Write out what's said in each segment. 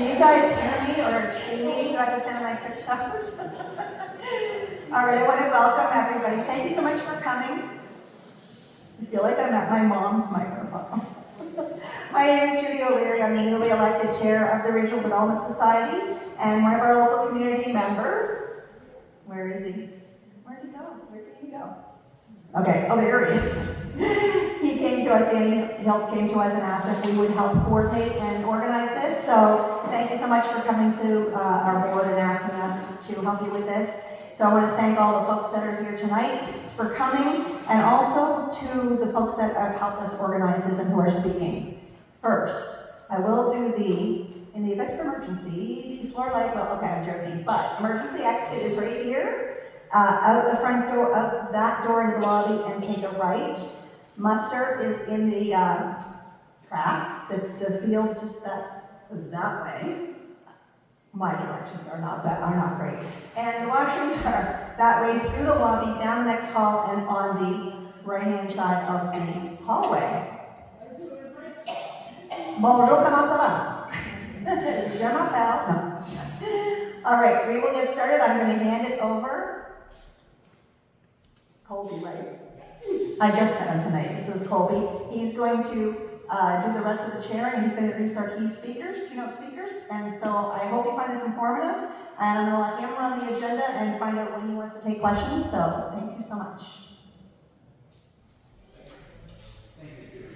Can you guys hear me or see me? Do I have to stand on my tiptoes? All right, I want to welcome everybody. Thank you so much for coming. I feel like I'm at my mom's microphone. My name is Judy O'Leary. I'm the newly elected chair of the Regional Development Society and one of our local community members. Where is he? Where'd he go? Where did he go? Okay, oh, there he is. He came to us, Danny Hilt came to us and asked if we would help coordinate and organize this. So thank you so much for coming to our board and asking us to help you with this. So I want to thank all the folks that are here tonight for coming, and also to the folks that have helped us organize this and who are speaking. First, I will do in the event of emergency, the floor light, well, okay, I'm joking, but emergency exit is right here. Out the front door, out that door into the lobby, and take a right. Muster is in the track, the field just that's that way. My directions are not great. And the washrooms are that way through the lobby, down the next hall, and on the right-hand side of the hallway. Bonjour, comment ça va? Je m'appelle. No. All right, we will get started. I'm going to hand it over. Colby, right? I just met him tonight. This is Colby. He's going to do the rest of the chairing, and he's going to introduce our keynote speakers. And so I hope you find this informative. And I'm going to let him run the agenda and find out when he wants to take questions. So thank you so much. Thank you, Judy.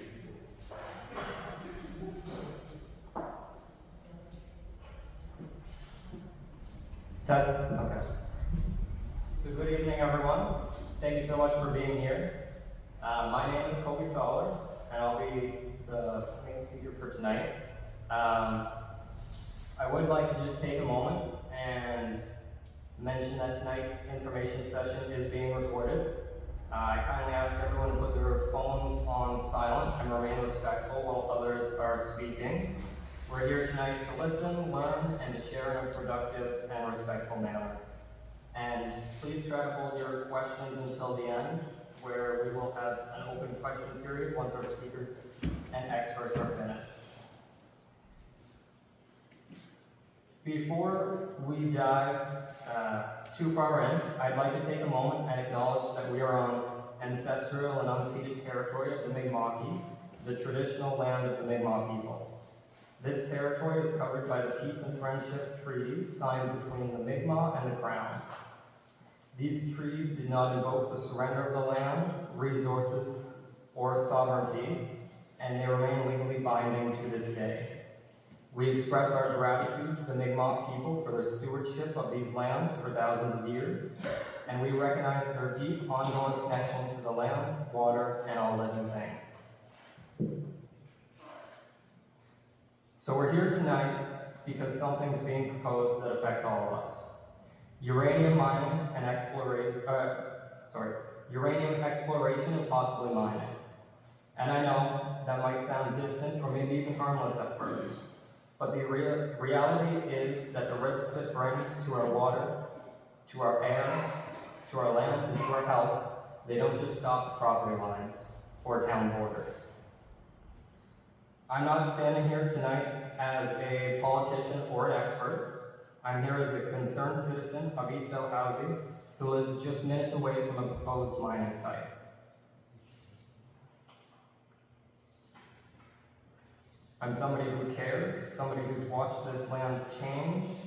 Test. Okay. So good evening, everyone. Thank you so much for being here. My name is Colby Soller, and I'll be the main speaker for tonight. I would like to just take a moment and mention that tonight's information session is being recorded. I kindly ask everyone to put their phones on silent and remain respectful while others are speaking. We're here tonight to listen, learn, and to share in a productive and respectful manner. And please try to hold your questions until the end, where we will have an open question period once our speakers and experts are finished. Before we dive too far in, I'd like to take a moment and acknowledge that we are on ancestral and unceded territory of the Mi'kmaq, the traditional land of the Mi'kmaq people. This territory is covered by the peace and friendship treaties signed between the Mi'kmaq and the Crown. These treaties did not invoke the surrender of the land, resources, or sovereignty, and they remain legally binding to this day. We express our gratitude to the Mi'kmaq people for their stewardship of these lands for thousands of years, and we recognize their deep, ongoing connection to the land, water, and all living things. So we're here tonight because something's being proposed that affects all of us. Uranium mining and uranium exploration and possibly mining. And I know that might sound distant or maybe even harmless at first, but the reality is that the risks it brings to our water, to our air, to our land, and to our health, they don't just stop at property lines or town borders. I'm not standing here tonight as a politician or an expert. I'm here as a concerned citizen of East Dalhousie who lives just minutes away from a proposed mining site. I'm somebody who cares, somebody who's watched this land change,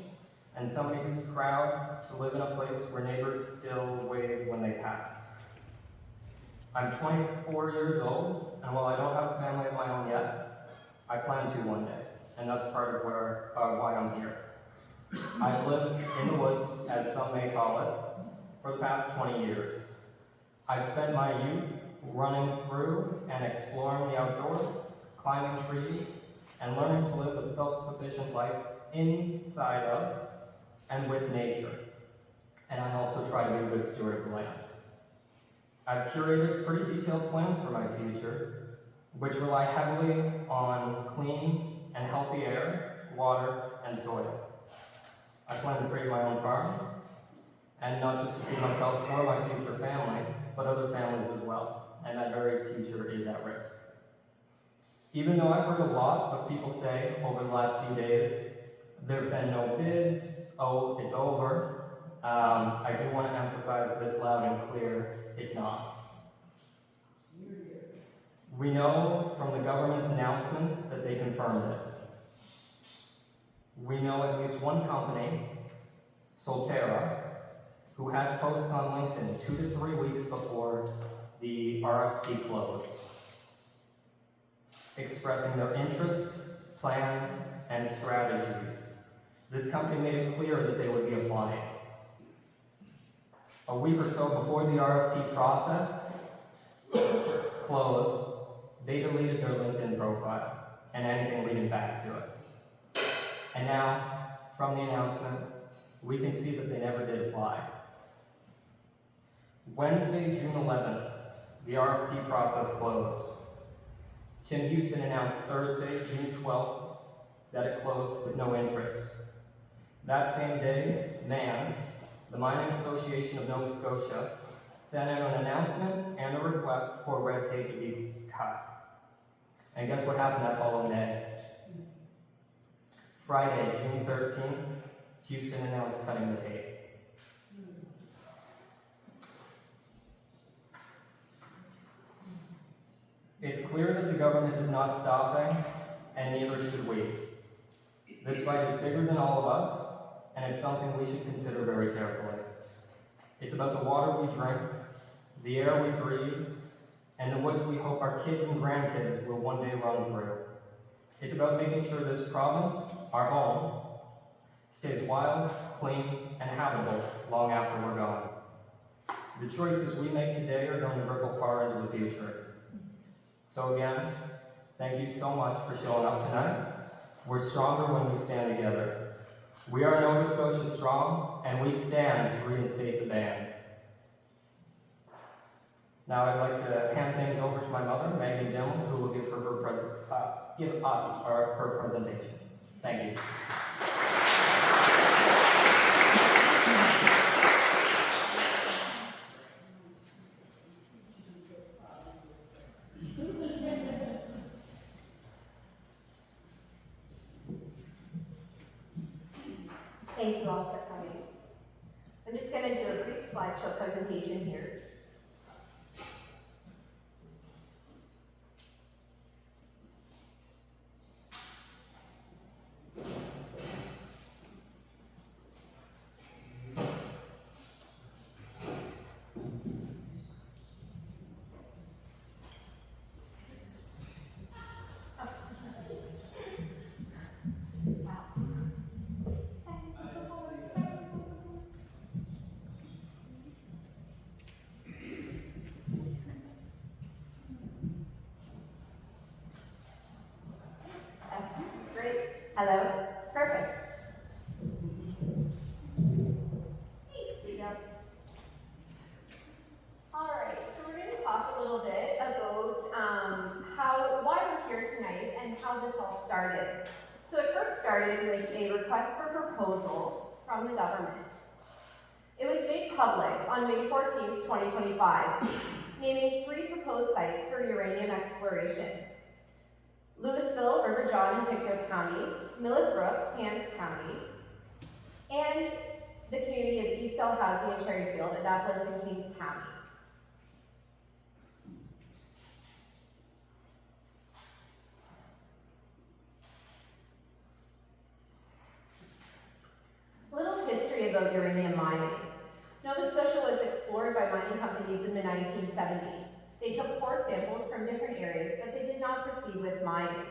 and somebody who's proud to live in a place where neighbors still wave when they pass. I'm 24 years old, and while I don't have a family of my own yet, I plan to one day, and that's part of why I'm here. I've lived in the woods, as some may call it, for the past 20 years. I've spent my youth running through and exploring the outdoors, climbing trees, and learning to live a self-sufficient life inside of and with nature. And I also try to be a good steward of the land. I've curated pretty detailed plans for my future, which rely heavily on clean and healthy air, water, and soil. I plan to create my own farm, and not just to feed myself or my future family, but other families as well, and that very future is at risk. Even though I've heard a lot of people say over the last few days There have been no bids. Oh, it's over. I do want to emphasize this loud and clear, it's not. We know from the government's announcements that they confirmed it. We know at least one company, Solterra, who had posts on LinkedIn 2 to 3 weeks before the RFP closed, expressing their interests, plans, and strategies. This company made it clear that they would be applying. A week or so before the RFP process closed, they deleted their LinkedIn profile and anything leading back to it. And now, from the announcement, we can see that they never did apply. Wednesday, June 11th, the RFP process closed. Tim Houston announced Thursday, June 12th, that it closed with no interest. That same day, MANS, the Mining Association of Nova Scotia, sent out an announcement and a request for red tape to be cut. And guess what happened that following day? Friday, June 13th, Houston announced cutting the tape. It's clear that the government is not stopping, and neither should we. This fight is bigger than all of us, and it's something we should consider very carefully. It's about the water we drink, the air we breathe, and the woods we hope our kids and grandkids will one day run through. It's about making sure this province, our home, stays wild, clean, and habitable long after we're gone. The choices we make today are going to ripple far into the future. So again, thank you so much for showing up tonight. We're stronger when we stand together. We are Nova Scotia strong, and we stand to reinstate the ban. Now I'd like to hand things over to my mother, Megan Dillon, who will give us her presentation. Thank you. Thank you all for coming. I'm just going to do a brief slideshow presentation here. Hello? Perfect. Thanks, Leo. All right, so we're going to talk a little bit about why we're here tonight and how this all started. So it first started with a request for proposal from the government. It was made public on May 14th, 2025, naming 3 proposed sites for uranium exploration: Louisville, River John, and Pictou County, Millbrook, Hants County, and the community of East Dalhousie and Cherryfield, Annapolis, and Kings County. A little history about uranium mining. Nova Scotia was explored by mining companies in the 1970s. They took core samples from different areas, but they did not proceed with mining.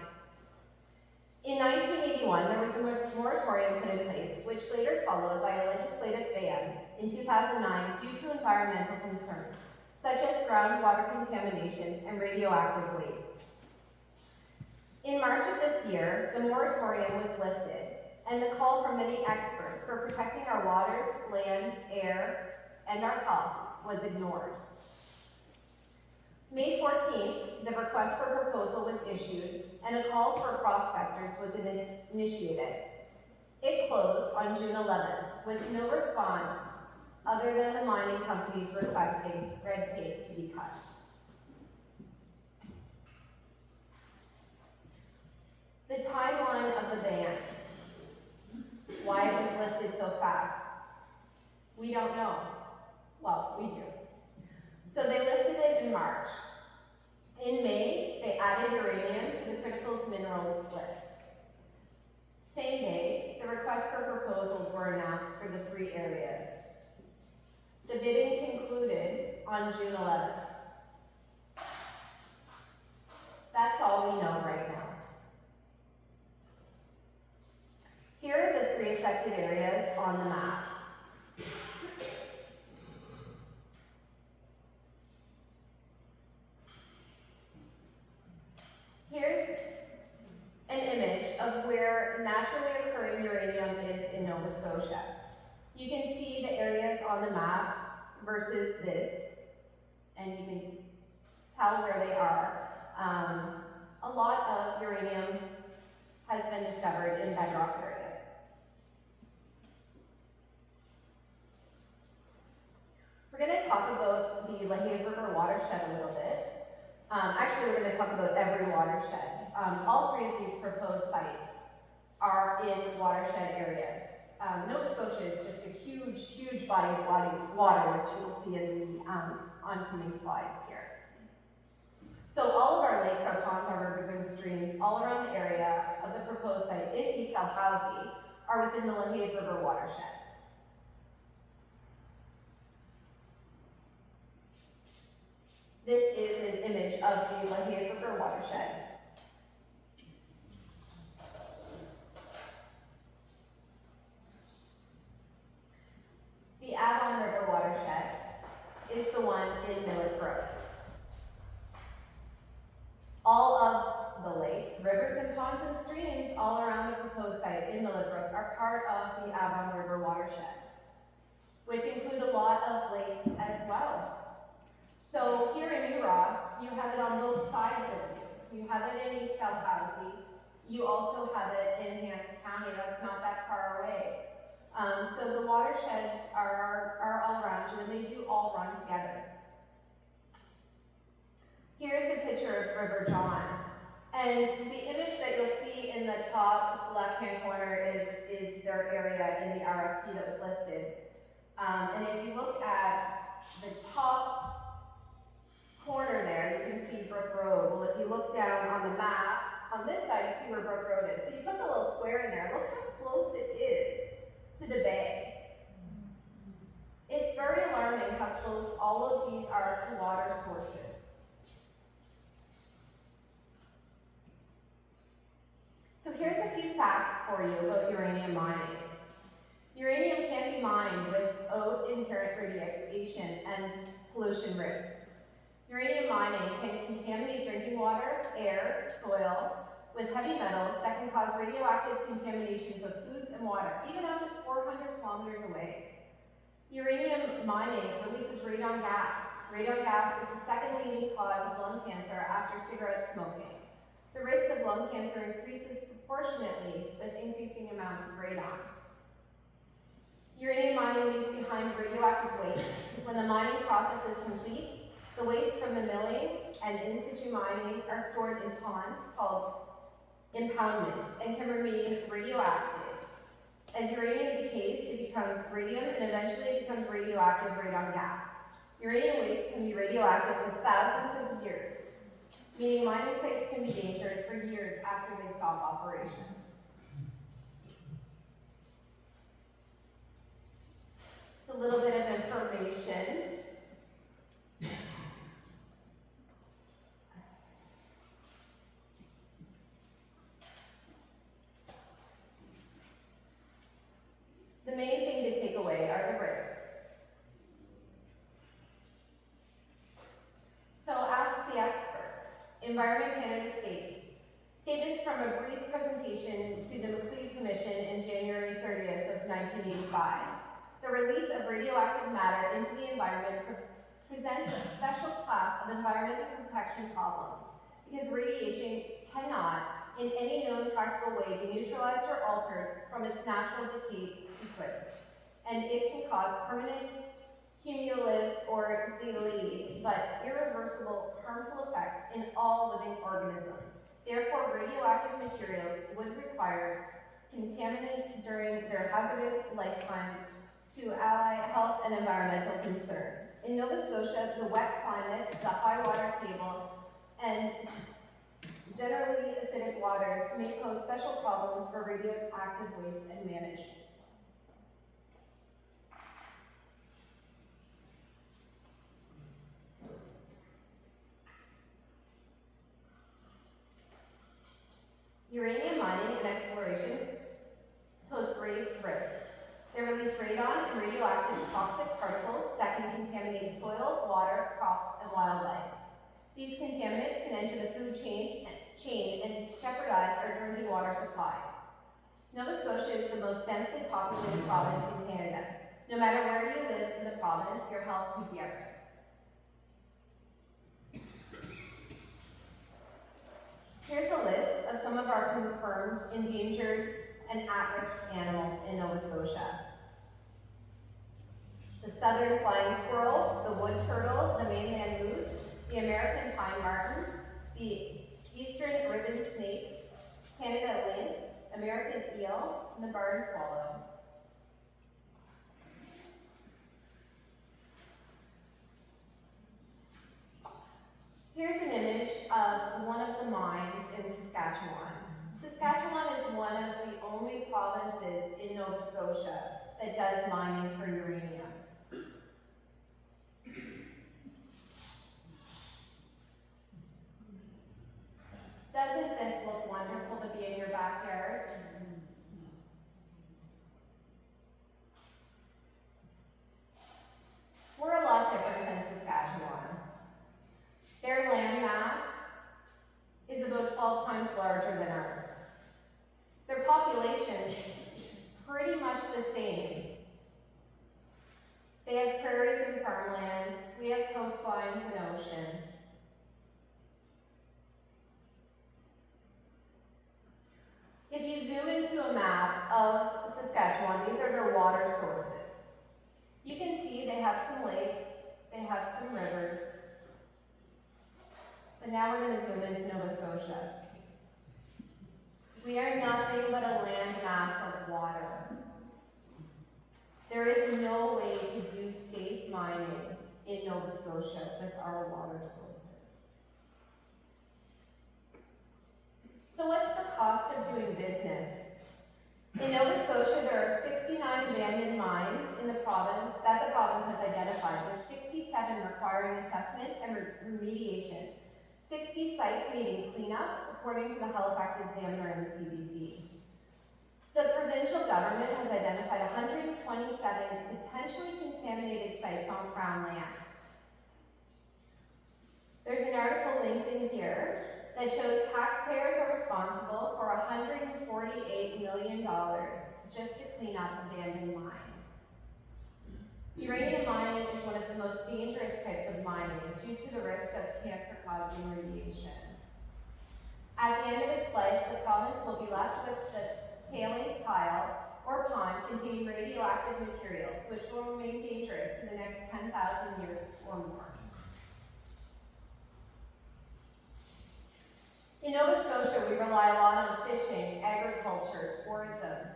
In 1981, there was a moratorium put in place, which later followed by a legislative ban in 2009 due to environmental concerns, such as groundwater contamination and radioactive waste. In March of this year, the moratorium was lifted, and the call from many experts for protecting our waters, land, air, and our health was ignored. May 14th, the request for proposal was issued, and a call for prospectors was initiated. It closed on June 11th, with no response other than the mining companies requesting red tape to be cut. The timeline of the ban. March. In May, they added uranium to the critical minerals list. Same day, the request for proposals were announced for the 3 areas. The bidding concluded on June 11th. That's all we know right now. Here are the 3 affected areas on the map. Here's an image of where naturally occurring uranium is in Nova Scotia. You can see the areas on the map versus this, and you can tell where they are. A lot of uranium has been discovered in bedrock areas. We're going to talk about the LaHave River watershed a little bit. Actually, we're going to talk about every watershed. All 3 of these proposed sites are in watershed areas. Nova Scotia is just a huge, huge body of water, which you will see in the oncoming slides here. So all of our lakes, our ponds, our rivers, and streams all around the area of the proposed site in East Dalhousie are within the LaHave River watershed. This is an image of the LaHave River watershed. The Avon River watershed is the one in Millet Brook. All of the lakes, rivers, and ponds and streams all around the proposed site in Millet Brook are part of the Avon River watershed, which include a lot of lakes as well. So here in New Ross, you have it on both sides of you. You have it in East Dalhousie. You also have it in Hants County. That's not that far away. So the watersheds are all around you, and they do all run together. Here's a picture of River John. And the image that you'll see in the top left-hand corner is their area in the RFP that was listed. And if you look at the top corner there, you can see Brook Road. Well, if you look down on the map, on this side, you see where Brook Road is. So you put the little square in there. Look how close it is to the bay. It's very alarming how close all of these are to water sources. So here's a few facts for you about uranium mining. Uranium can be mined without inherent radiation and pollution risks. Uranium mining can contaminate drinking water, air, soil with heavy metals that can cause radioactive contaminations of foods and water, even up to 400 kilometers away. Uranium mining releases radon gas. Radon gas is the second leading cause of lung cancer after cigarette smoking. The risk of lung cancer increases proportionately with increasing amounts of radon. Uranium mining leaves behind radioactive waste. When the mining process is complete, the waste from the milling and in-situ mining are stored in ponds called impoundments and can remain radioactive. As uranium decays, it becomes radium and eventually it becomes radioactive radon gas. Uranium waste can be radioactive for thousands of years, meaning mining sites can be dangerous for years after they stop operations. It's a little bit of information. The main thing to take away are the risks. So ask the experts. Environment Canada states, statements from a brief presentation to the Macleod Commission in January 30th of 1985. The release of radioactive matter into the environment presents a special class of environmental protection problems because radiation cannot, in any known practical way, be neutralized or altered from its natural decay sequence, and it can cause permanent, cumulative, or delayed, but irreversible harmful effects in all living organisms. Therefore, radioactive materials would require contaminant during their hazardous lifetime to allay health and environmental concerns. In Nova Scotia, the wet climate, the high water waters may pose special problems for radioactive waste and management. Uranium mining and exploration pose grave risks. They release radon and radioactive toxic particles that can contaminate soil, water, crops, and wildlife. These contaminants can enter the food chain and jeopardize our drinking water supplies. Nova Scotia is the most densely populated province in Canada. No matter where you live in the province, your health could be at risk. Here's a list of some of our confirmed endangered and at-risk animals in Nova Scotia. The southern flying squirrel, the wood turtle, the mainland moose, the American pine marten, the eastern ribbon snake, Canada lynx, American eel, and the barn swallow. Here's an image of one of the mines in Saskatchewan. Saskatchewan is one of the only provinces in Nova Scotia that does mining for uranium. Doesn't this look wonderful to be in your backyard? We're a lot different than Saskatchewan. Their land mass is about 12 times larger than ours. Their population is pretty much the same. They have prairies and farmland. We have coastlines and ocean. If you zoom into a map of Saskatchewan, these are their water sources. You can see they have some lakes, they have some rivers. But now we're going to zoom into Nova Scotia. We are nothing but a land mass of water. There is no way to do safe mining in Nova Scotia with our water sources. So what's the cost of doing business? In Nova Scotia, there are 69 abandoned mines in the province that the province has identified, with 67 requiring assessment and remediation. 60 sites needing cleanup, according to the Halifax Examiner and the CBC. The provincial government has identified 127 potentially contaminated sites on Crown land. There's an article linked in here that shows taxpayers are responsible for $148 million just to clean up abandoned mines. Uranium mining is one of the most dangerous types of mining due to the risk of cancer-causing radiation. At the end of its life, the province will be left with the tailings pile or pond containing radioactive materials, which will remain dangerous for the next 10,000 years or more. In Nova Scotia, we rely a lot on fishing, agriculture, tourism,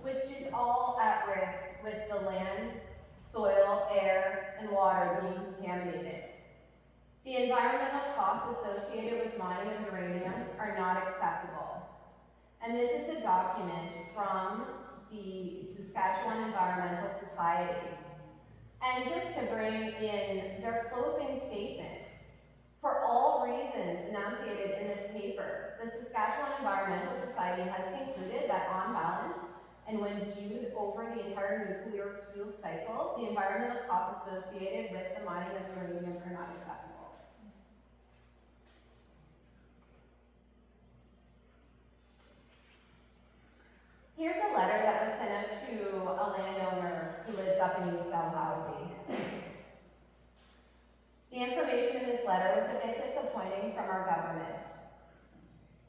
which is all at risk with the land, soil, air, and water being contaminated. The environmental costs associated with mining of uranium are not acceptable. And this is a document from the Saskatchewan Environmental Society. And just to bring in their closing statement, for all reasons enunciated in this paper, the Saskatchewan Environmental Society has concluded that on balance, and when viewed over the entire nuclear fuel cycle, the environmental costs associated with the mining of uranium are not acceptable. Here's a letter that was sent out to a landowner who lives up in East Dalhousie. The information in this letter was a bit disappointing from our government.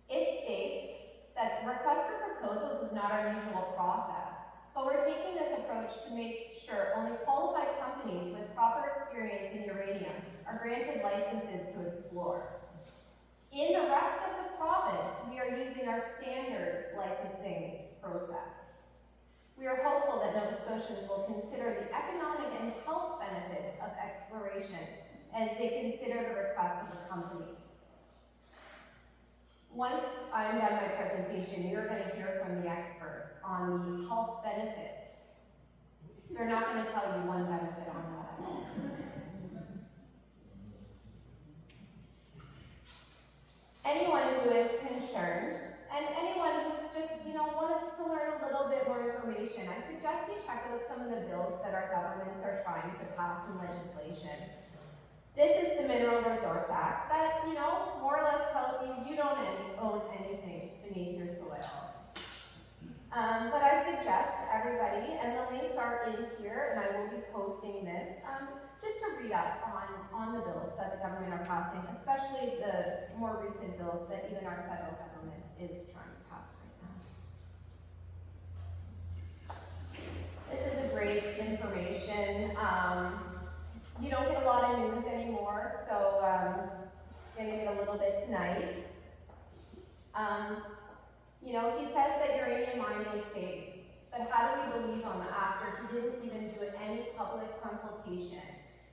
It states that request for proposals is not our usual process, but we're taking this approach to make sure only qualified companies with proper experience in uranium are granted licenses to explore. In the rest of the province, we are using our standard licensing process. We are hopeful that Nova Scotians will consider the economic and health benefits of exploration as they consider the request of the company. Once I'm done my presentation, you're going to hear from the experts on the health benefits. They're not going to tell you one benefit on that at all. Anyone who is concerned, and anyone who's just, wants to learn a little bit more information, I suggest you check out some of the bills that our governments are trying to pass in legislation. This is the Mineral Resource Act that, more or less tells you you don't own anything beneath your soil. But I suggest everybody, and the links are in here, and I will be posting this, just to read up on the bills that the government are passing, especially the more recent bills that even our federal government is trying to pass right now. This is a great information. You don't get a lot of news anymore, so I'm going to get a little bit tonight. He says that uranium mining is safe, but how do we believe him after he didn't even do any public consultation?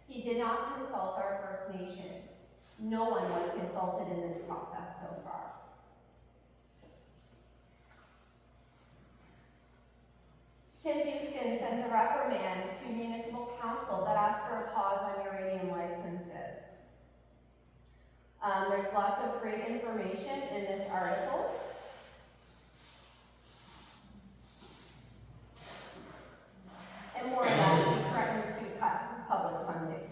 He did not consult our First Nations. No one was consulted in this process so far. Tim Houston sends a reprimand to municipal council that asks for a pause on uranium licenses. There's lots of great information in this article. And more or less, he threatened to cut public funding.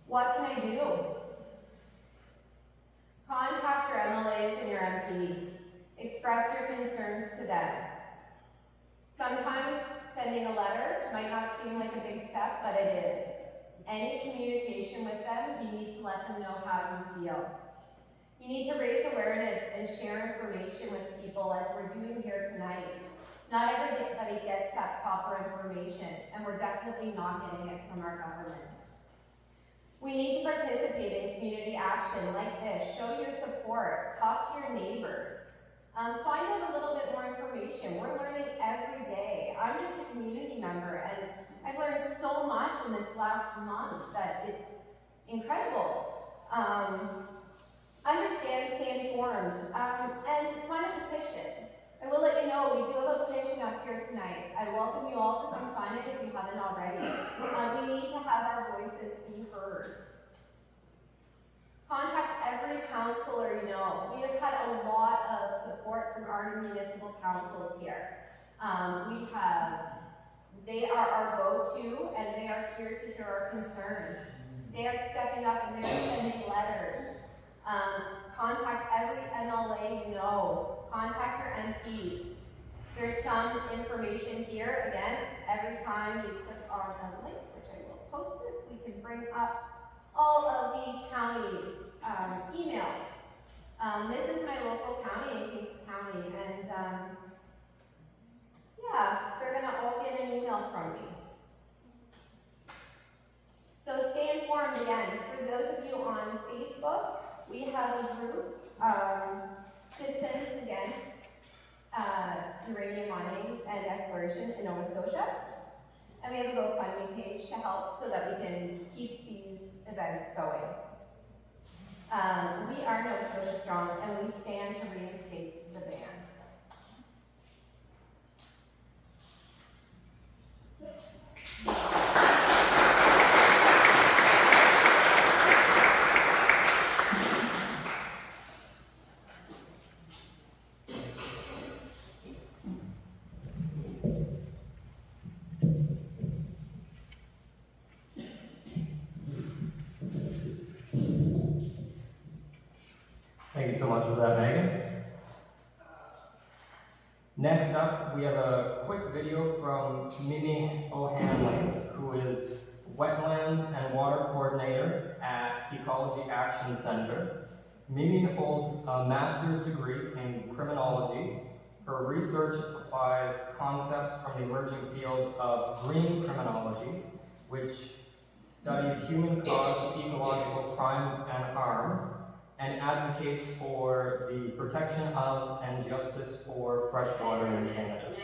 What can I do? Contact your MLAs and your MPs. Express your concerns to them. Sometimes sending a letter might not seem like a big step, but it is. Any communication with them, you need to let them know how you feel. You need to raise awareness and share information with people as we're doing here tonight. Not everybody gets that proper information, and we're definitely not getting it from our government. We need to participate in community action like this. Show your support. Talk to your neighbors. Find out a little bit more information. We're learning every day. I'm just a community member, and I've learned so much in this last month that it's incredible. Understand, stay informed, and sign a petition. I will let you know, we do have a petition up here tonight. I welcome you all to come sign it if you haven't already. We need to have our voices be heard. Contact every councillor you know. We have had a lot of support from our municipal councils here. They are our go-to, and they are here to hear our concerns. They are stepping up and they're sending letters. Contact every MLA you know. Contact your MPs. There's some information here. Again, every time you click on a link, which I will post this, we can bring up all of the counties' emails. This is my local county in Kings County, and they're gonna all get an email from me. So stay informed again. For those of you on Facebook, we have a group, Citizens Against Uranium Mining and Exploration in Nova Scotia. And we have a GoFundMe page to help so that we can keep these events going. We are Nova Scotia Strong, and we stand to reinstate the ban. Thank you so much for that, Megan. Next up, we have a quick video from Mimi O'Hanley, who is Wetlands and Water Coordinator at Ecology Action Center. Mimi holds a master's degree in criminology. Her research applies concepts from the emerging field of green criminology, which studies human-caused ecological crimes and harms, and advocates for the protection of and justice for freshwater in Canada.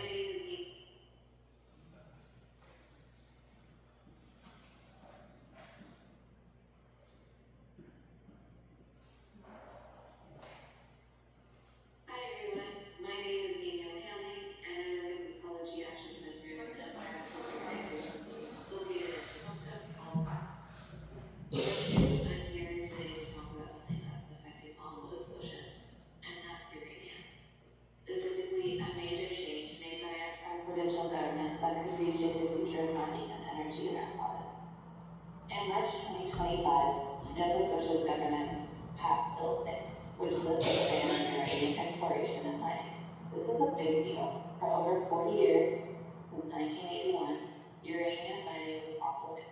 I'm here today to talk about something that's affecting all Nova Scotians, and that's uranium. Specifically, a major change made by our provincial government that could reshape the future of mining and energy in our province. In March 2025, Nova Scotia's government passed Bill 6, which lifts the ban on uranium exploration and mining. This is a big deal. For over 40 years, since 1981, uranium mining was off limits.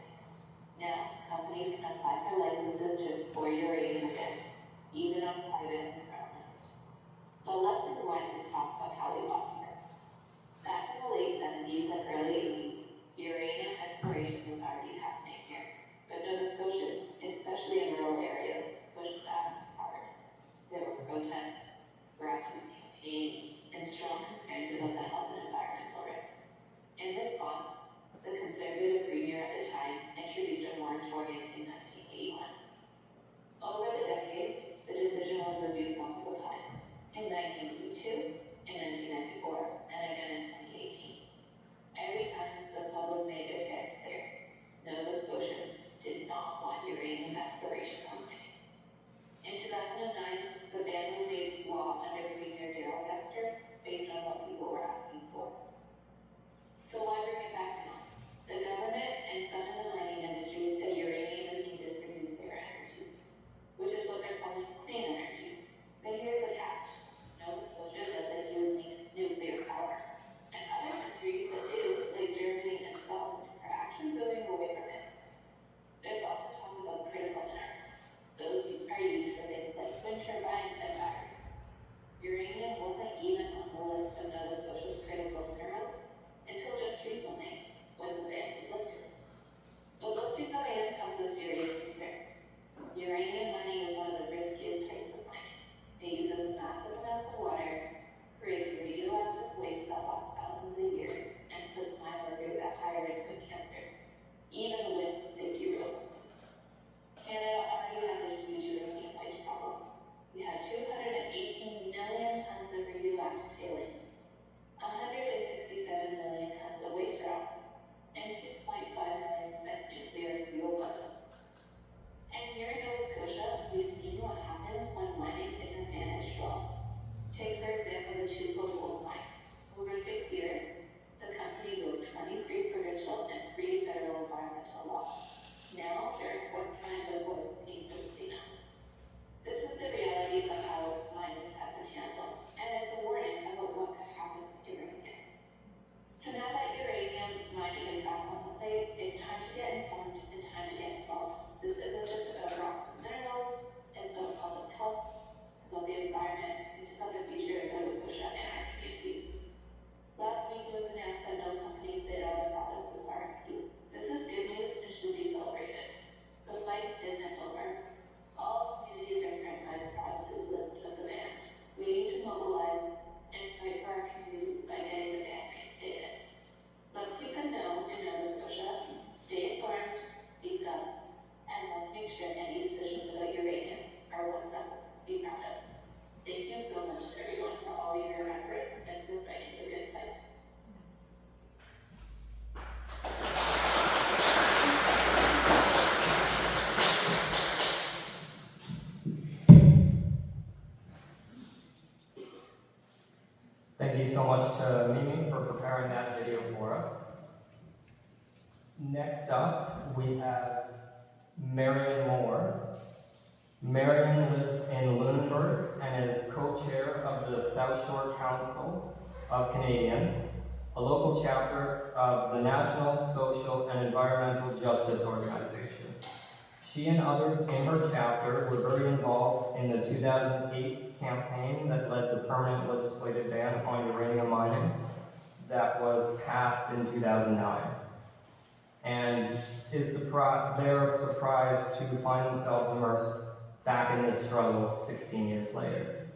Now, companies can apply for licenses to explore uranium again, even on private and federal land. But let's rewind to talk about how we got here. Back in the late 70s and early 80s, uranium exploration was already happening here. But Nova Scotians, especially in rural areas, pushed back hard. There were protests, grassroots campaigns, and strong concerns about the health and environmental risks. In response, the Conservative Premier at the time introduced a moratorium in 1981. Over the decades, the decision was reviewed multiple times, in 1982, in 1994, and again in 2018. Every time, the public made their stance clear. Nova Scotians did not want uranium exploration or mining. In 2009, the ban was made law under Premier Darrell Dexter based on what people were asking for. So why bring it back now? The government and some in the mining industry said uranium is needed for nuclear energy, which is what they're calling clean energy. But here's the catch. Nova Scotia doesn't use nuclear power. And other countries that do, like Germany and Scotland, are actually moving away from it. There's also talk about critical minerals. Those are used for things like wind turbines and batteries. Uranium wasn't even on the list of Nova Scotia's critical minerals until just recently, when the ban was lifted. But lifting the ban comes with serious concerns. Uranium mining is one of the riskiest types of mining. It uses massive amounts of water, creates radioactive waste that lasts thousands of years, and puts mine workers at high risk of cancer, even with safety rules in place. Canada already has a huge uranium waste problem. We have 218 million tons of radioactive tailings, 167 million tons of waste rock, and 2.5 million spent nuclear fuel buildup. And here in Nova Scotia, we've seen what happens when mining isn't managed well. Take, for example, the Tuco Gold Mine. Over 6 years, the company broke 23 provincial and 3 federal environmental laws. Now, they're in court trying to avoid paying for the cleanup. This is the reality of how mining has been handled, and it's a warning about what could happen with uranium. So now that uranium mining is back on the plate, it's time to get informed and time to get involved. This isn't just about rocks and minerals, it's about public health, it's about the environment, it's about the future of Nova Scotia and our communities. Last week it was announced that no companies bid out the province's RFP. This is good news and should be celebrated. The fight isn't over. All communities are threatened by the province's lift of the ban. We need to mobilize and fight for our communities by getting the ban reinstated. Let's keep it known in Nova Scotia, stay informed, speak up, and let's make sure any decisions about uranium are ones that we'll be proud of. Thank you so much to everyone for all your efforts and for fighting the good fight. Thank you so much to Mimi for preparing that video for us. Next up, we have Marion Moore. Marion lives in Lunenburg and is co-chair of the South Shore Council of Canadians, a local chapter of the National Social and Environmental Justice Organization. She and others in her chapter were very involved in the 2008 campaign that led the permanent legislative ban on uranium mining that was passed in 2009. And they're surprised to find themselves immersed back in this struggle 16 years later.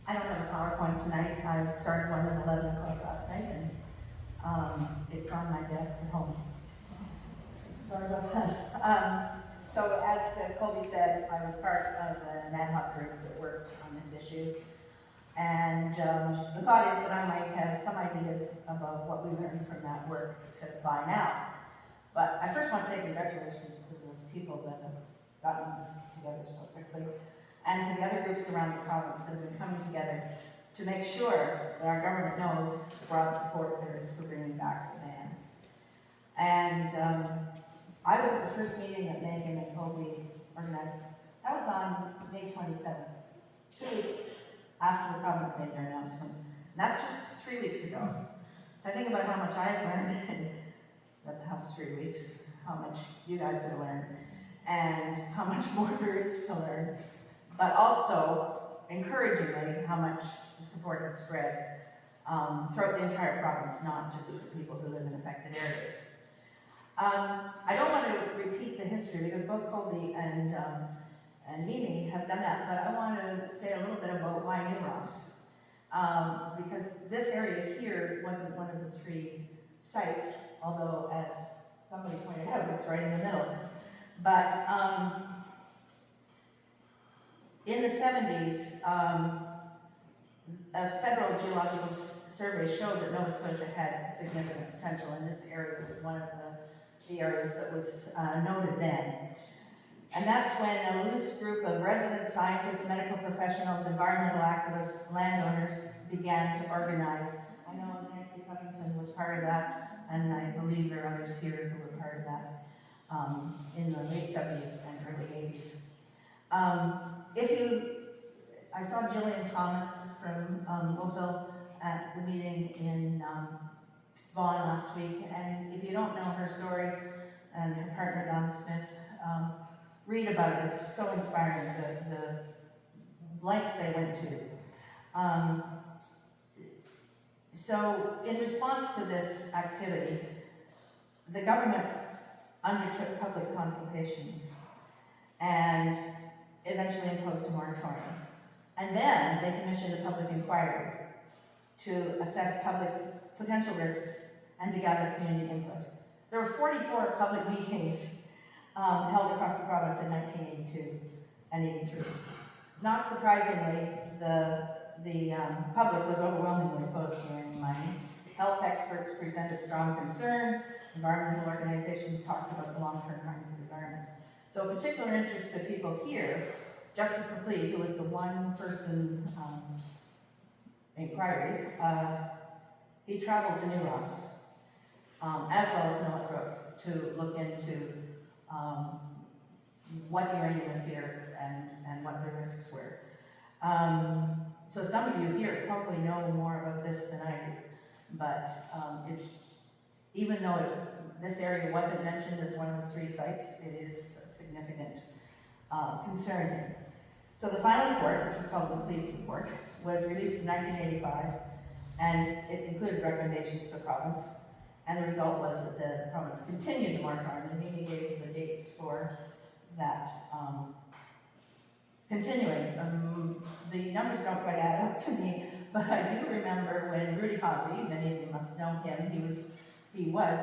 I don't have a PowerPoint tonight. I started one at 11 o'clock last night, and it's on my desk at home. Sorry about that. So as Colby said, I was part of an ad hoc group that worked on this issue. And the thought is that I might have some ideas about what we learned from that work to apply now. But I first want to say congratulations to the people that have gotten this together so quickly, and to the other groups around the province that have been coming together to make sure that our government knows the broad support there is for bringing back the ban. And I was at the first meeting that Megan and Kobe organized. That was on May 27th, 2 weeks after the province made their announcement. And that's just 3 weeks ago. So I think about how much I've learned in the past 3 weeks, how much you guys have learned, and how much more there is to learn, but also, encouragingly, how much the support has spread throughout the entire province, not just the people who live in affected areas. I don't want to repeat the history because both Kobe and Mimi have done that, but I want to say a little bit about why New Ross. Because this area here wasn't one of the 3 sites, although as somebody pointed out, it's right in the middle. But in the 70s, a federal geological survey showed that Nova Scotia had significant potential, and this area was one of the areas that was noted then. And that's when a loose group of resident scientists, medical professionals, environmental activists, landowners began to organize. I know Nancy Covington was part of that, and I believe there are others here who were part of that in the late 70s and early 80s. I saw Jillian Thomas from Oakville at the meeting in Vaughan last week, and if you don't know her story and her partner Don Smith, read about it. It's so inspiring, the lengths they went to. So in response to this activity, the government undertook public consultations and eventually imposed a moratorium. And then they commissioned a public inquiry to assess public potential risks and to gather community input. There were 44 public meetings held across the province in 1982 and 83. Not surprisingly, the public was overwhelmingly opposed to uranium mining. Health experts presented strong concerns. Environmental organizations talked about the long-term harm to the environment. So of particular interest to people here, Justice McLeod, who was the one-person inquiry, he traveled to New Ross, as well as Millet Brook, to look into what uranium was here and what the risks were. So some of you here probably know more about this than I do, but even though this area wasn't mentioned as one of the 3 sites, it is a significant concern here. So the final report, which was called the McLeod Report, was released in 1985, and it included recommendations to the province. And the result was that the province continued the moratorium, and Mimi gave the dates for that continuing. The numbers don't quite add up to me, but I do remember when Rudy Hawsey, many of you must know him, he was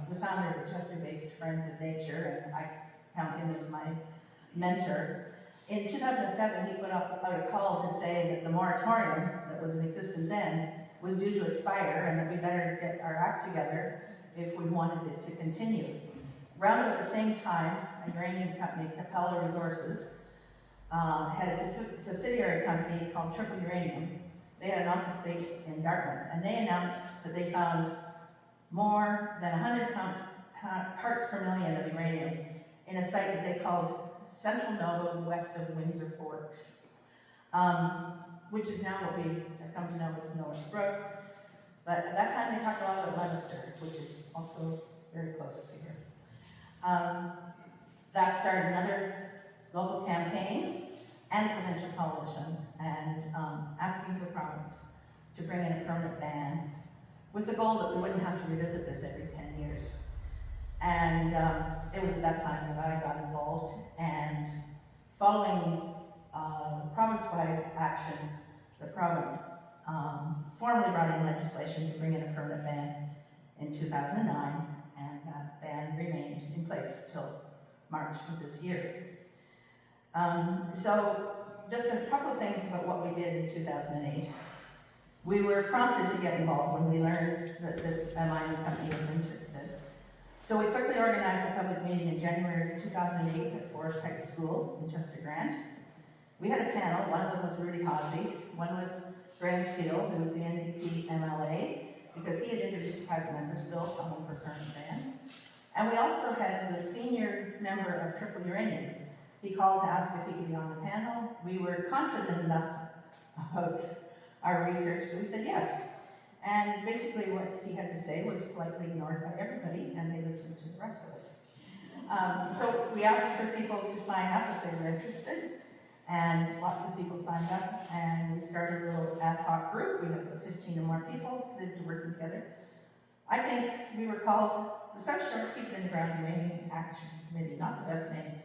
the founder of the Chester-based Friends of Nature, and I count him as my mentor. In 2007, he put out a call to say that the moratorium that was in existence then was due to expire and that we better get our act together if we wanted it to continue. Around about the same time, a uranium company, Capella Resources, had a subsidiary company called Triple Uranium. They had an office based in Dartmouth, and they announced that they found more than 100 parts per million of uranium in a site that they called Central Nova, west of Windsor Forks, which is now what we have come to know as Nova Brook. But at that time, they talked a lot about Leominster, which is also very close to here. That started another local campaign and a provincial coalition, and asking the province to bring in a permanent ban with the goal that we wouldn't have to revisit this every 10 years. And it was at that time that I got involved, and following province-wide action, the province formally brought in legislation to bring in a permanent ban in 2009, and that ban remained in place till March of this year. So just a couple of things about what we did in 2008. We were prompted to get involved when we learned that this mining company was interested. So we quickly organized a public meeting in January 2008 at Forest Heights School in Chester Grant. We had a panel. One of them was Rudy Hosby, one was Graham Steele, who was the NDP MLA, because he had introduced a private members bill calling for current ban. And we also had the senior member of Triple Uranium. He called to ask if he could be on the panel. We were confident enough about our research that we said yes. And basically what he had to say was politely ignored by everybody, and they listened to the rest of us. So we asked for people to sign up if they were interested, and lots of people signed up, and we started a little ad hoc group. We had about 15 or more people committed to working together. I think we were called the South Shore Keep It in the Ground Uranium Action Committee, not the best name.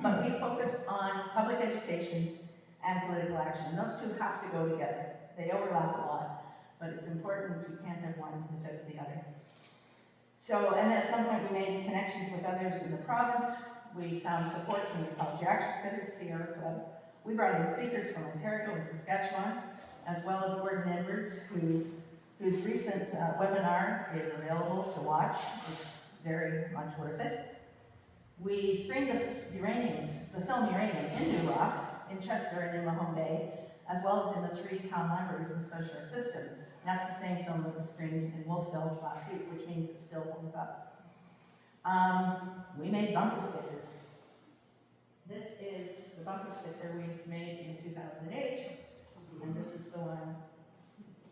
But we focused on public education and political action, and those two have to go together. They overlap a lot, but it's important. You can't have one without the other. So, and then at some point we made connections with others in the province. We found support from the Ecology Action Centre, Sierra Club. We brought in speakers from Ontario and Saskatchewan, as well as Gordon Edwards, whose recent webinar is available to watch. It's very much worth it. We screened the film Uranium in New Ross, in Chester, and in Mahone Bay, as well as in the 3 town libraries in the South Shore system. And that's the same film that was screened in Wolfville last week, which means it still holds up. We made bumper stickers. This is the bumper sticker we made in 2008, and this is the one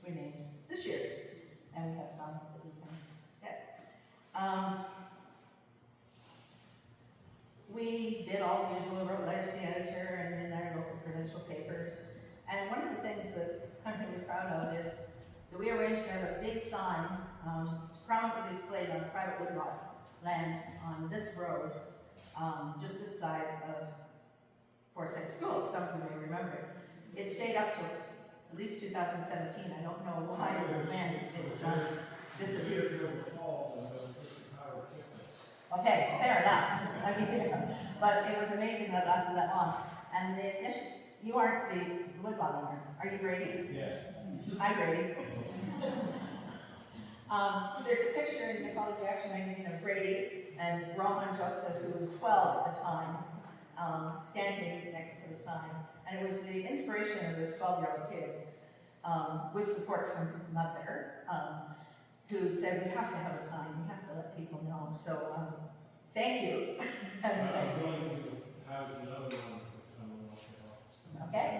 we made this year. And we have some that we can get. We did all the usual, wrote letters to the editor and in our local provincial papers. And one of the things that I'm really proud of is that we arranged to have a big sign prominently displayed on private woodlot land on this road, just this side of Forest Heights School. Some of you may remember it. It stayed up to at least 2017. I don't know why or when it disappeared. Okay, fair enough. I mean, but it was amazing that it lasted that long. And you aren't the woodlot owner. Are you Brady? Yes. Hi, Brady. There's a picture in Ecology Action magazine of Brady and Roman Joseph, who was 12 at the time, standing next to the sign. And it was the inspiration of this 12-year-old kid, with support from his mother, who said, we have to have a sign, we have to let people know. So, thank you. I'm going to have another one if someone wants to help. Okay.